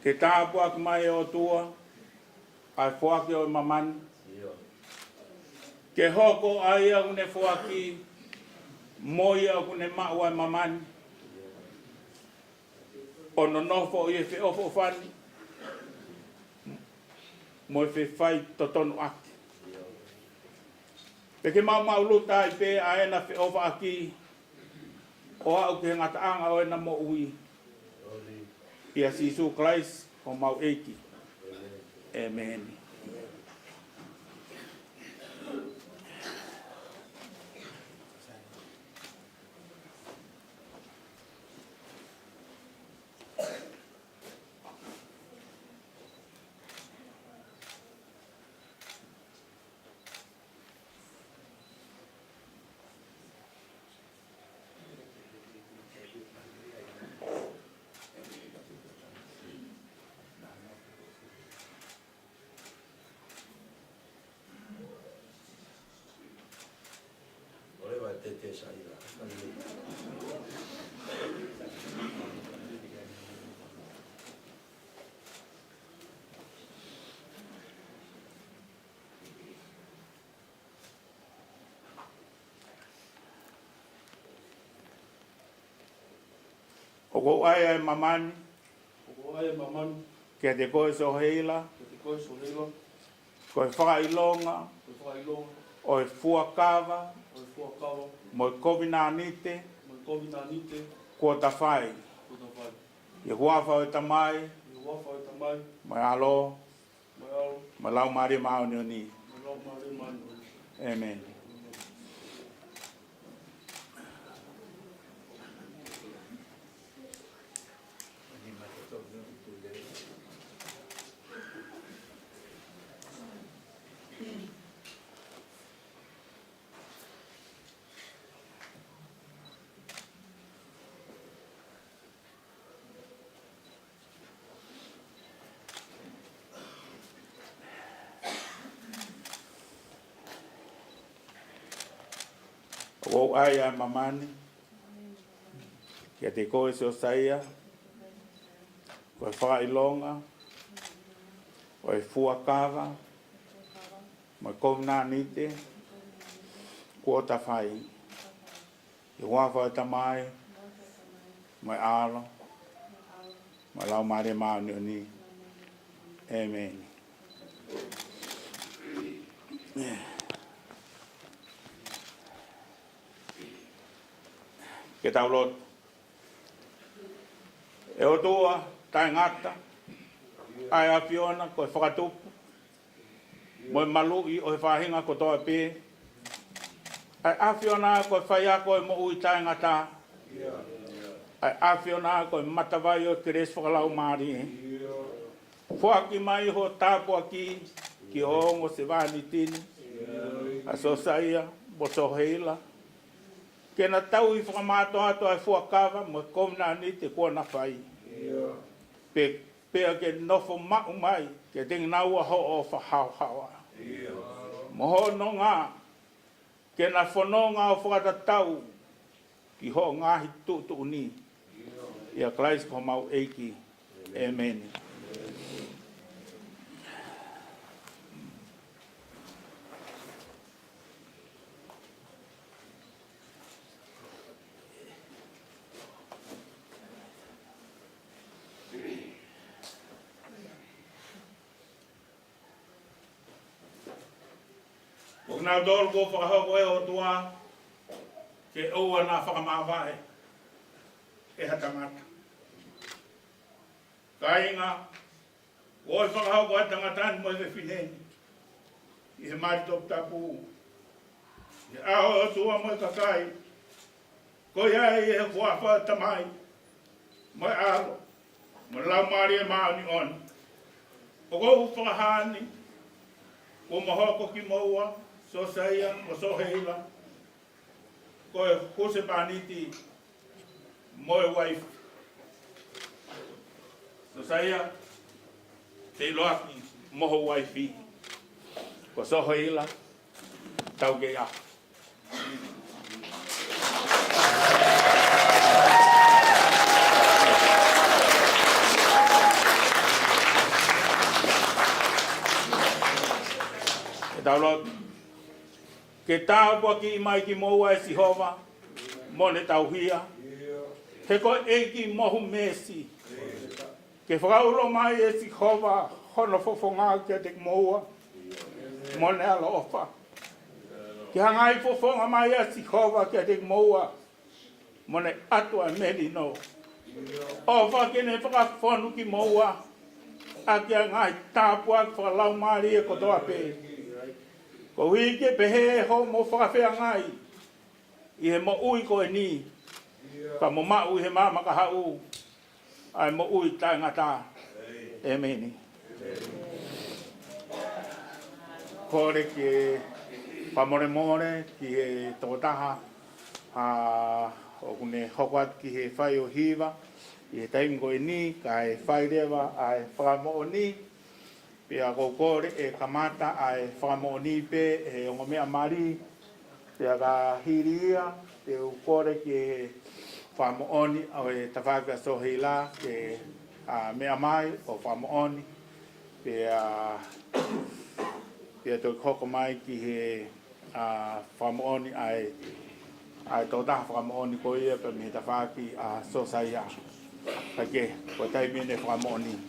Te tāpuak mai o tua, ai whuaki o mamani. Ke hoko ai au ne whuaki, moi au ne maua e mamani. O no nofo i e whi ofo whani. Mo e whi whai totonu aki. Peke mau luta i pē a ena whi ofo aki. O au ke ngata anga o ena mo ui. Ia Sisu Christ o mau eiki. Amen. O ko ai mamani. O ko ai mamani. Kia te koe Sohayler. Kia te koe Sohayler. Ko e whakailonga. Ko e whakailonga. O e fuakawa. O e whakawa. Mo e kovinanite. Mo e kovinanite. Ko ta whai. Ko ta whai. I huafa o tamai. I huafa o tamai. Mai alo. Mai alo. Mai lau mari mauni o ni. Mai lau mari mauni o ni. Amen. O ai a mamani. Kia te koe Josiah. Ko e whakailonga. O e fuakawa. Mo e kovinanite. Ko ta whai. I huafa o tamai. Mai alo. Mai lau mare mauni o ni. Amen. Ke tau lot. E o tua, tai ngata. Ai a Fiona, ko e whakatupu. Mo malu I o whahinga ko toa pē. Ai awhiona ko whai ako mo ui tai ngata. Ai awhiona ko matawai o keres whakalau maari. Fuaki mai ho tāpua ki hongo se wāni tini. A Josiah, mo Sohayler. Kena tau I whakamātoa to ai fuakawa mo komna ni te kua na whai. Pea ke nofo mau mai, ke tingi naua ho o whahauhawa. Moho no ngā, ke na whanonga o whakatatau, ki ho ngāhi tūtu ni. Ia Christ ko mau eiki. Amen. Nā dōru ko whakahoko e o tua, ke oua nā whakamāwae, e hatangata. Ka inga, oi whakahoko e tangatani mo e whineni, I he mari topu tapu. He aho o tua mo e kakai, ko iai e he kuawha tamai, mo e aro, mo lau mari e maani oni. O kou whakahani, ko mahoko ki moua, Josiah, mo Sohayler, ko e huse paniti, mo e waifu. Josiah, te loaki, moho waifi. Ko Sohayler, Taukeiaho. E taulot, ke tāpua ki mai ki moua e Sihova, mo ne tauhia. He ko eiki mohu mesi. Ke whakaulo mai e Sihova, hono fofonga ke te moua, mo ne alo ofa. Ke hangai fofonga mai e Sihova ke te moua, mo ne atua meri no. Ofa ke ne whakafonu ki moua, a ke hangai tāpua ki whakalau maari e kotoa pē. Ko hike pehe ho mo whakawhea ngai, I he mo ui ko e ni, ka mo mau he mama ka hau, ai mo ui tai ngata, e meni. Kore ki pamore more ki he tokotaha, o kune hokwat ki he whai o hiwa, I he taimi ko e ni, ka e whai rewa ai whakamo o ni, pia kokore e kamata ai whakamoni pe e ongo mea mari pia ka hiria te ukore ki whakamooni au e tawhaka Sohayler ke mea mai o whakamooni pia toi koko mai ki he whakamooni ai tōtaha whakamooni ko ia pe me tawhaki Josiah pake ko taimine whakamooni.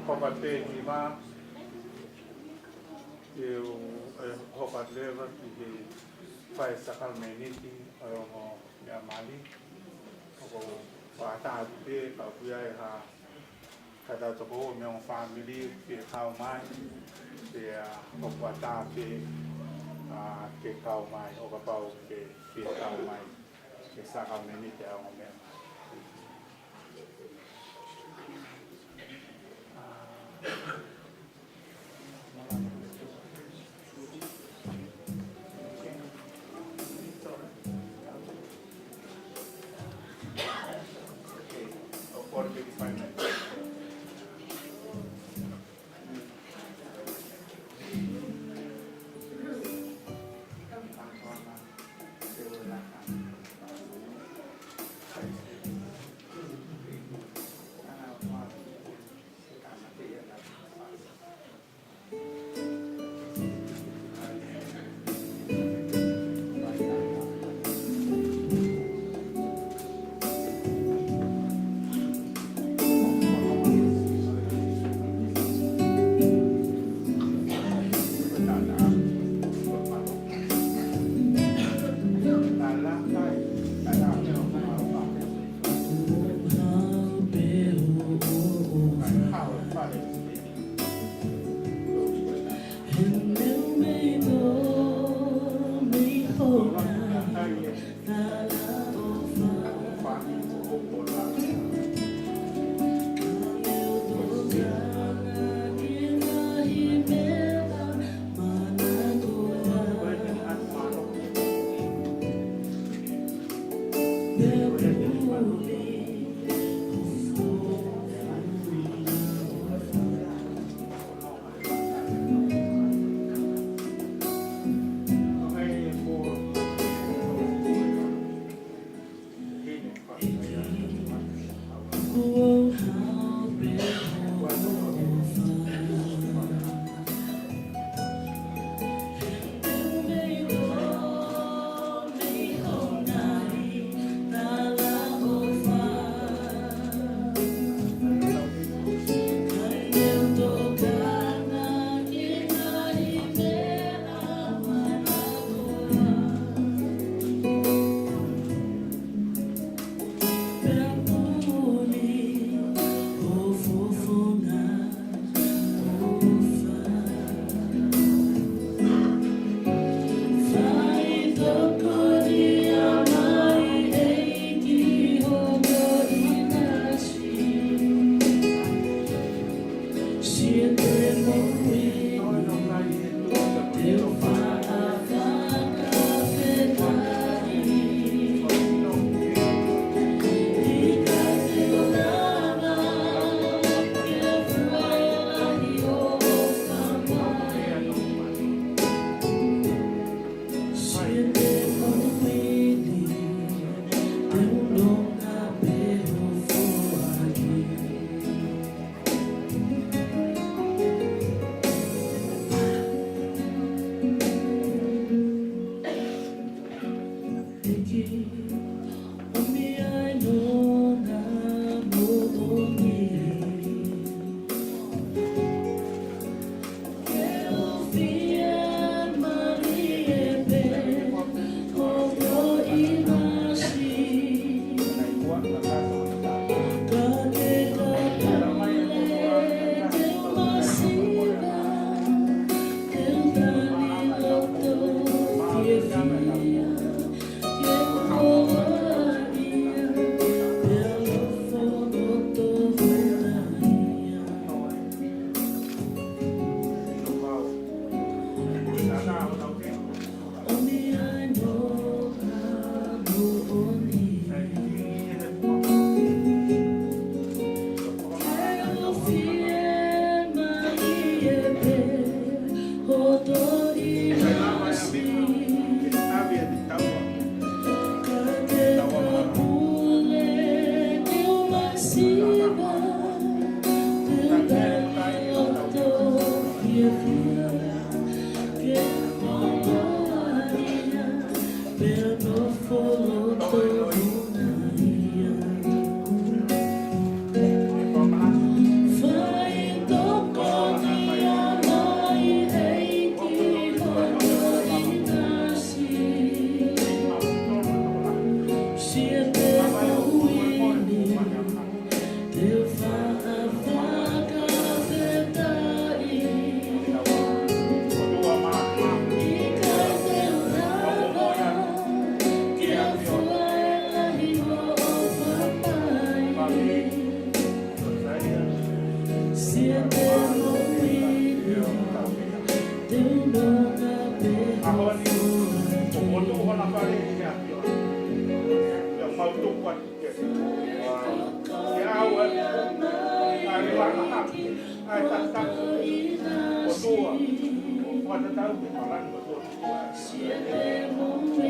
hoka te ni ma eu hoka leva ki fai sakrameniti o ya mali o wa ta te ka puia ha kada to ko me on family ke kau mai te o wa ta te ke kau mai o ka pau ke kau mai ke sakrameniti o me Find the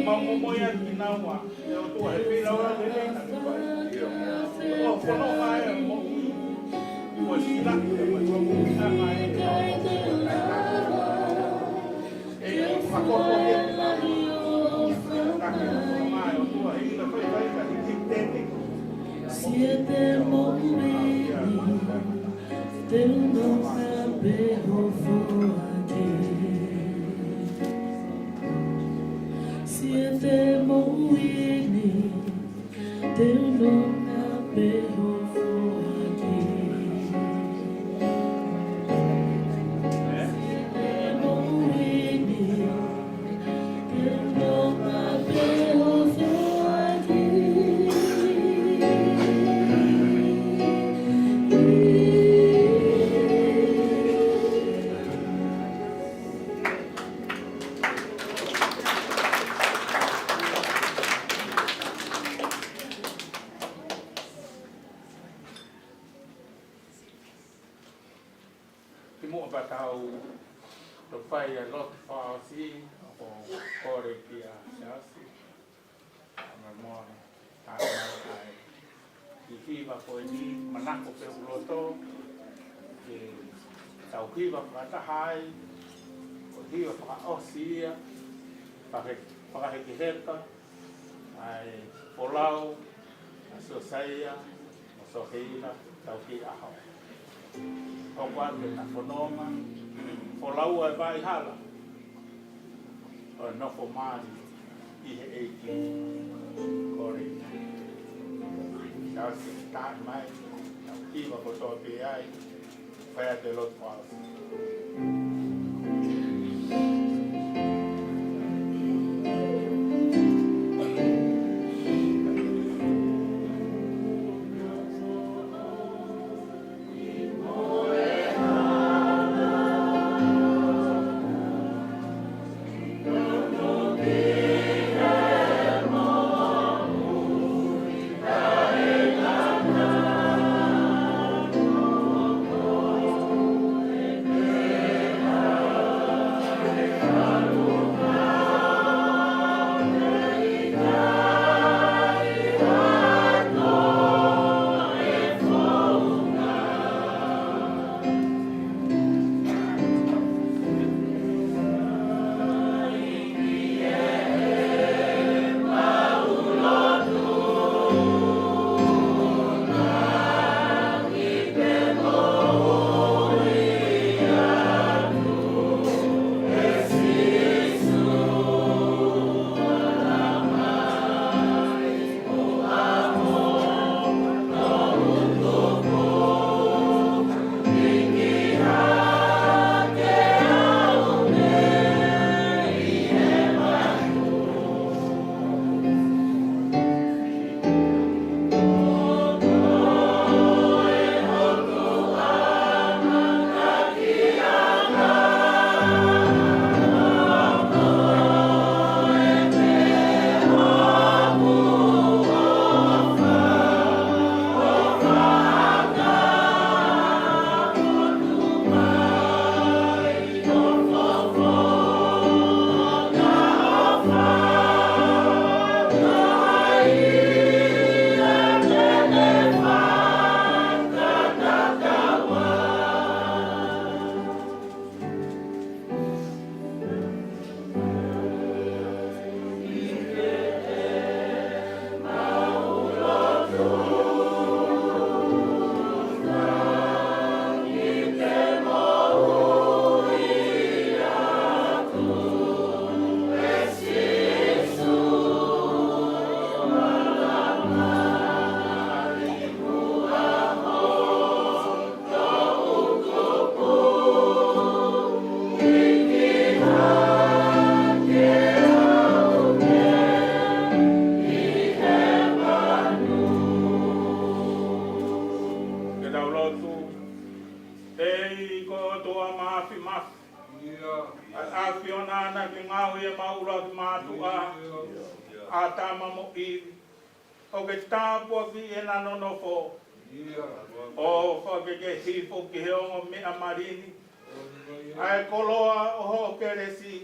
Moimoi atu naua, e o tua he pila ora le leina ni pai. O whono mai e mo ua sila e mo tua muna mai e o whakoko he kake o mai o tua he ila whai whai ka hiki tete. Siete momenti del non sapevo fuori. Siete momenti del non sapevo fuori. Siete momenti del non sapevo fuori. Ki mua patau lo pai a lot whaasi o kore ki a siasi. Ma mua tae mai ai. Ki hiwa koe ni manako pe uloto. Ki Taukeiaho whakatahai. Ko hiwa whakaosia. Whakaheki heka. Ai Paulau. Josiah. Sohayler. Taukeiaho. Kopa ke na whanonga, wholau e vai hala, o nofo maari I he eiki kore. Tau si tāi mai, tau kiwa ko tō te ai, whaia te lotu wāsi. Yeah. Ei ko toa mafi mafi. A fiona na ki ngau e maura ki matua. A tama mo i. O ke tāpua ki e na nonofo. O whakeke hifo ki he ongo mea marini. Ai koloa o ho keresi.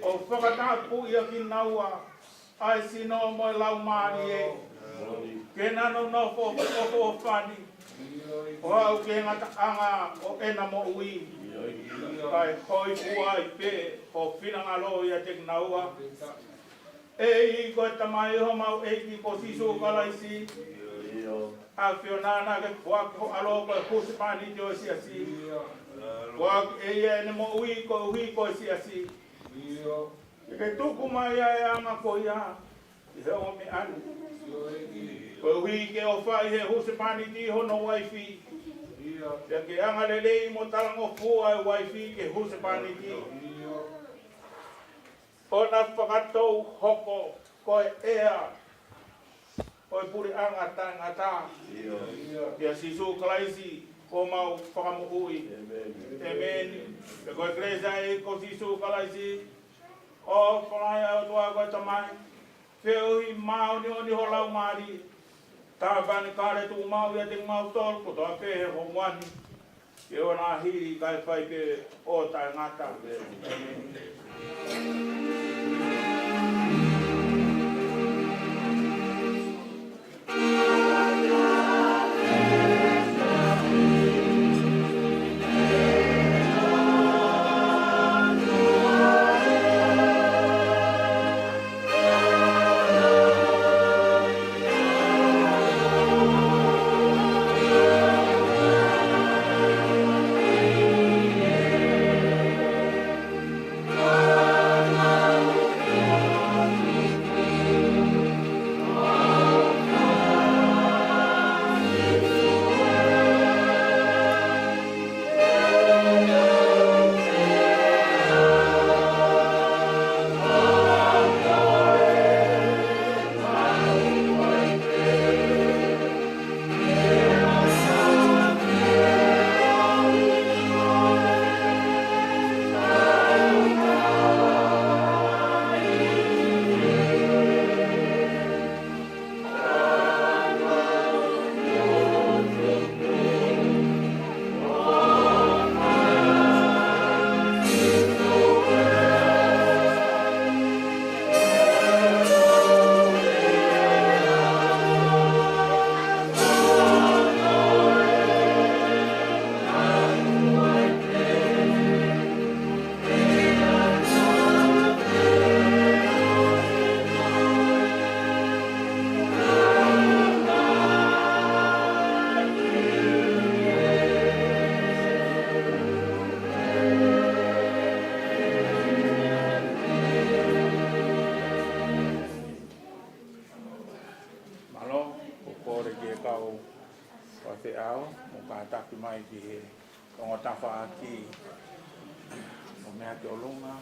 O whakatapu ia ki naua. Ai sino mo e lau maari e. Ke na nonofo o whani. O au ke ngata anga o ena mo ui. Ai hoi pua i pe. O whingalo ia te naua. E ko tamai ho mau e ki ko siso kalaisi. A fionana ke kuak ho alo ko kusipani jo siasi. Kuak e ia ne mo ui ko siasi. Ke tuku mai ai ama ko ia. I he o me anu. Ko ui ke o fai he kusipani ti ho no wifi. Ya ke anga lelei mo talango fua e wifi ke kusipani ti. Ona whakatou hoko koe ea. Koe puri anga tangata. Kia sisu kalaisi ko mau whakamuhui. Amen. Ke koe kresa e ko sisu kalaisi. O whangai au tua koe tamai. Whiuhi mau ni oni ho lau maari. Tāpani kāre tu mau ia te mau tol. Ko toa pehe ho mwani. Ke ona hiri kai whai pe o tai ngata. Amen. Taukeiaho, mo kātaki mai ki he tongota whaaki o mea te olunga,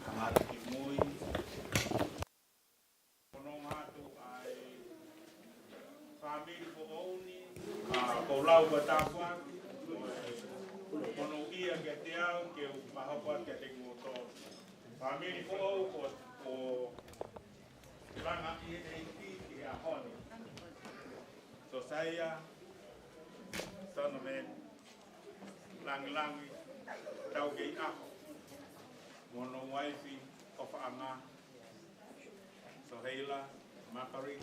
hangata ki mui. Kono ngātu ai whamiri ko ouni, ko lau ka tāwhaki, kono ia ke te au ke mahapa ke te ngoto. Whamiri ko au ko ranga i e ki a honi. Josiah, son of man, langi, Taukeiaho, Moimoi of Ama, Sohayler, Makari,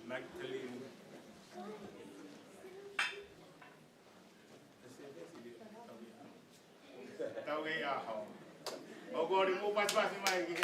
Magdalene, Taukeiaho. Ogori mo pas-pasi mai ki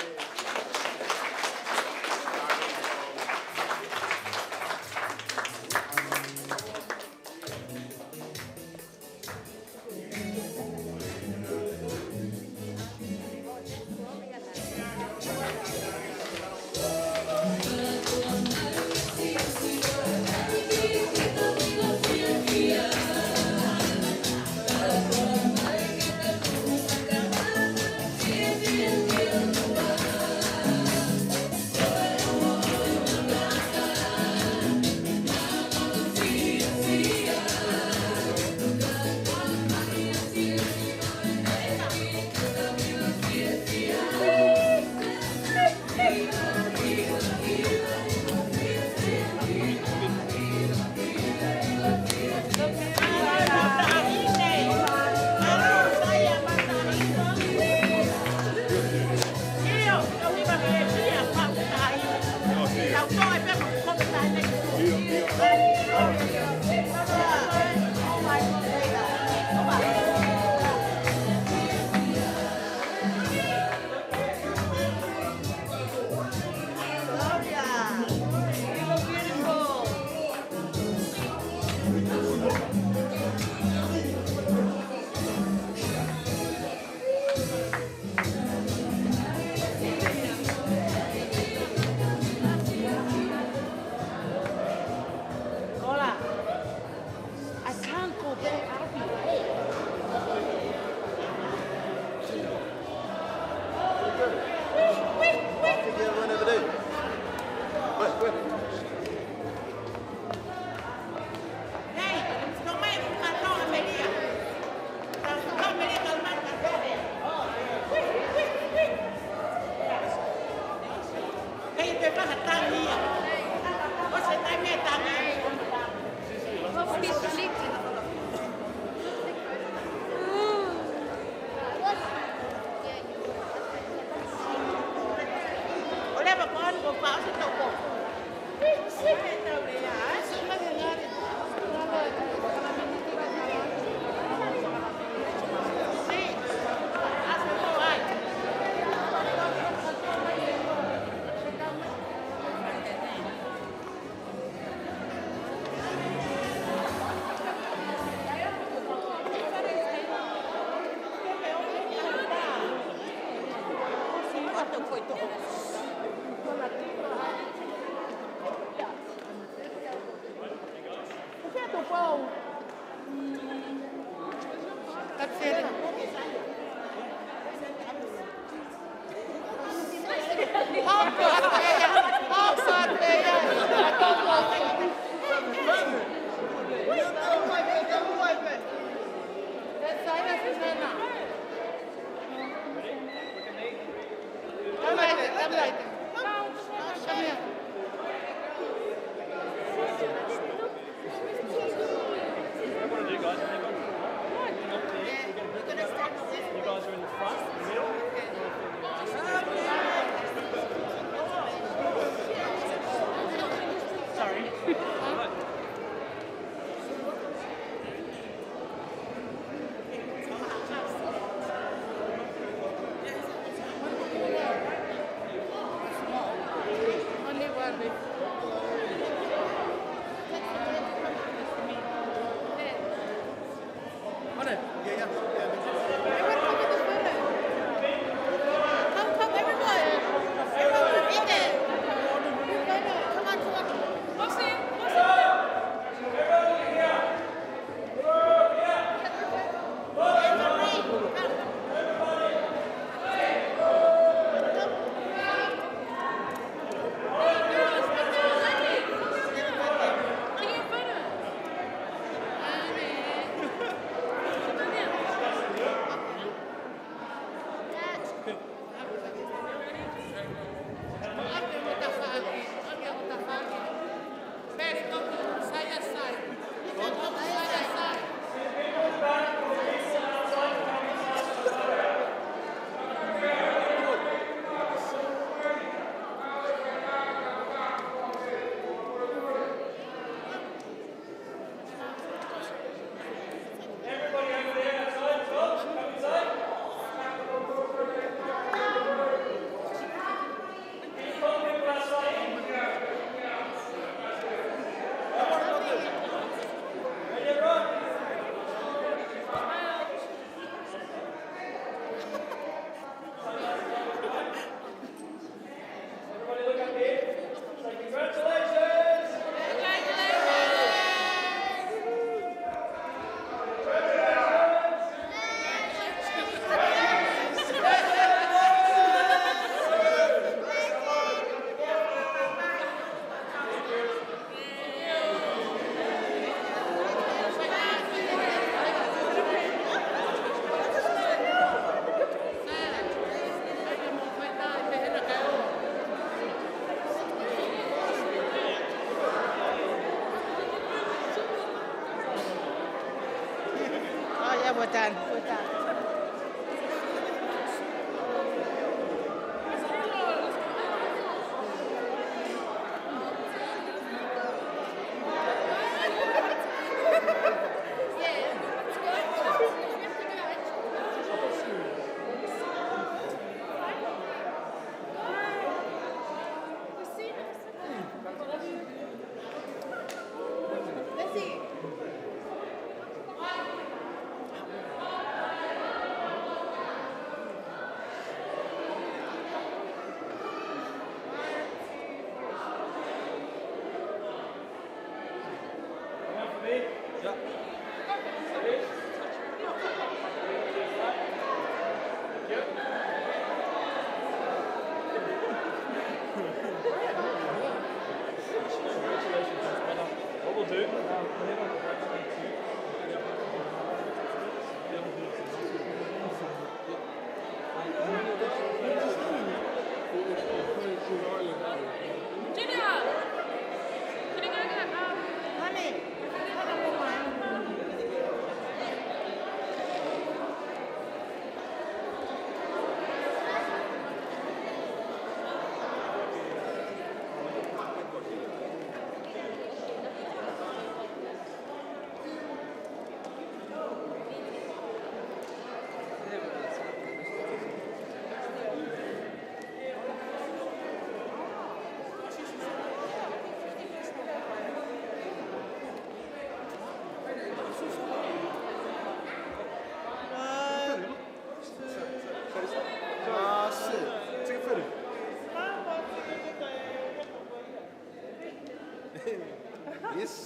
Buatan.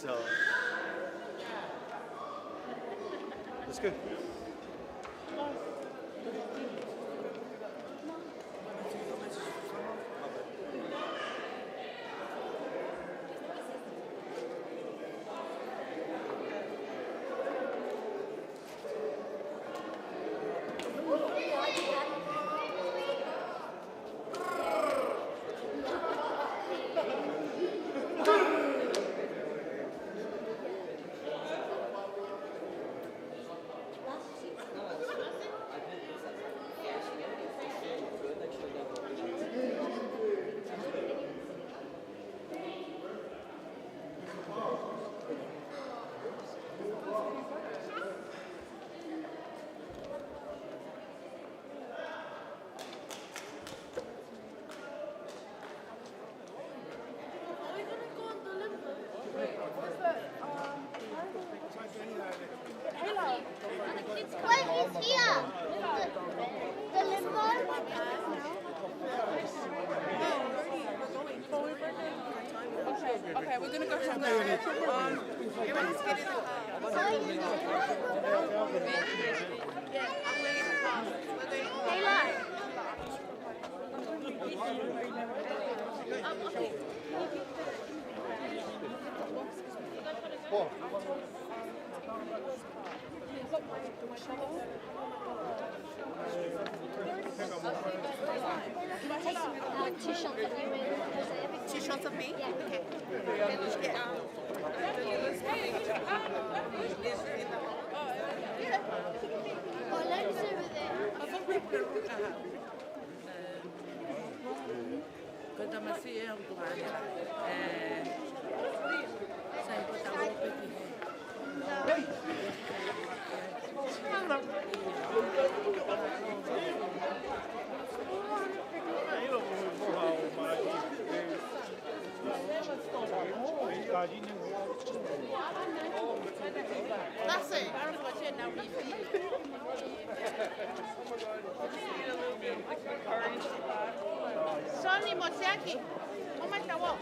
So it's good. Okay, we're gonna go from there. Everyone's getting the Two shots of me? Yeah. Okay. That's it. Sonny Mosiaki. How much I want?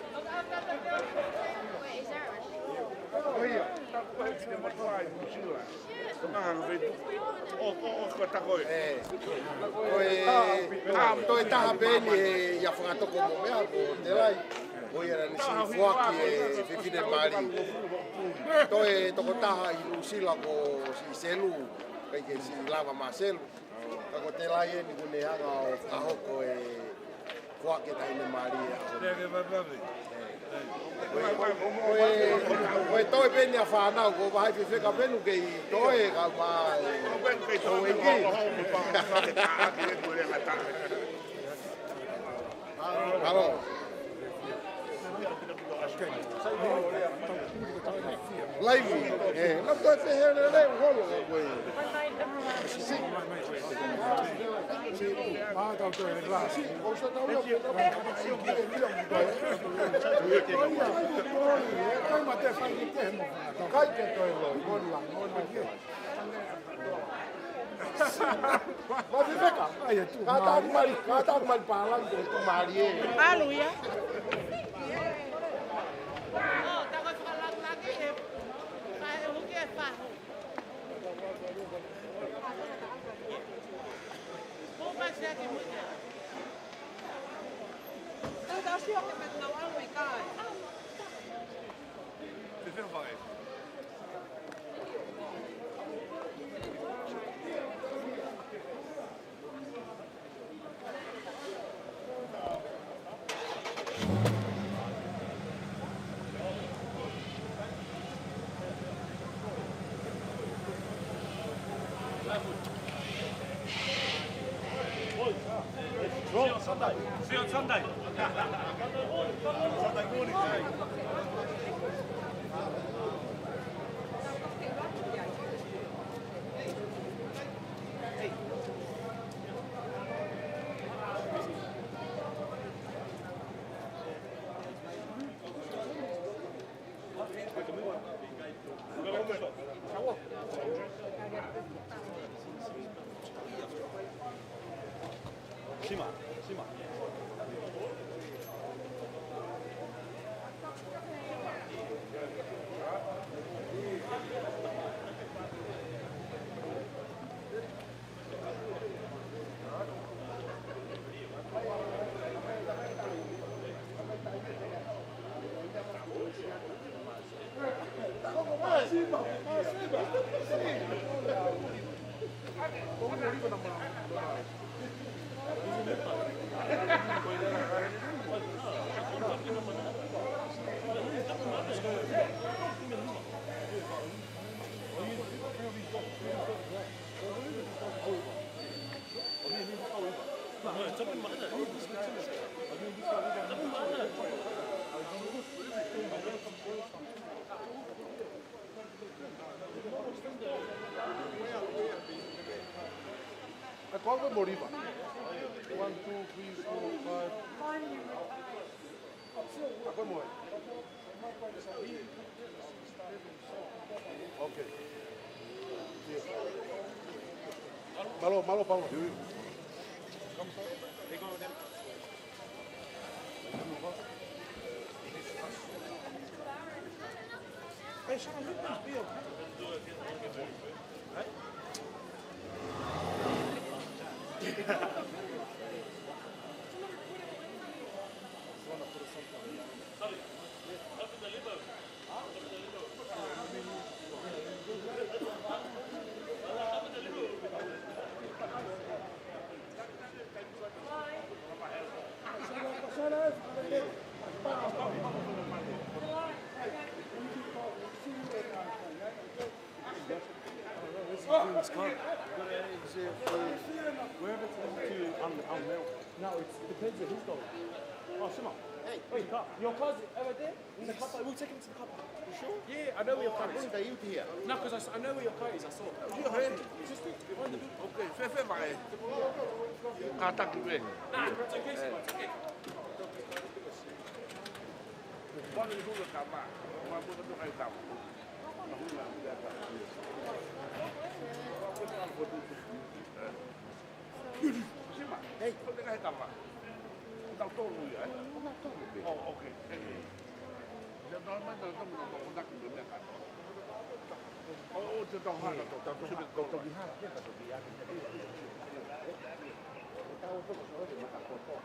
Wait, is there Toi taha peni e ia whangatoko mo mea ko te lai. O ia rani si fuaki e whiwhine mari. Toi toko taha i Lusila ko si selu, kai ke si lava ma selu. Kako te lai e ni kune hanga o whakahoko e fuaki taine mari e. Oe toi peni a whanau ko wahai whiwheka penu kei toi ka maa e toi ki. Hello. Live. Não tô ferrando nem o rolo agora. Ah, tá tô em classe. Você tá olhando. Kai mate fai que termo. Kai que tô lo, mon lá. Vai ver cá. Aí tu. Cada mal palang tu Maria. Aleluia. qual foi Moriba? 1, 2, 3, 4, 5. Agora morre. Ok. Malo, Paula. Hey, Sean, look at this bill. Wherever it's to unmail. No, it depends on who's going. Oh, Shima. Hey, wait, your car's over there? In the car park. We'll take it to the car park. You sure? Yeah, I know where your car is. No, because I know where your car is. I saw it. Just behind the building. Okay, fe mai. Kata ki be. Nah, it's okay, Shima. It's okay. Pode ir no cama. Uma coisa do rei cama. Shima. Hey, pode ir cama. Taukeiaho ya. Oh, okay. Ya normal dah kamu nak kontak dulu ya kan. Oh, tu tahu hal tu. Tahu sudah kau tahu hal dia kata dia. Tahu tu kau sudah makan kotor.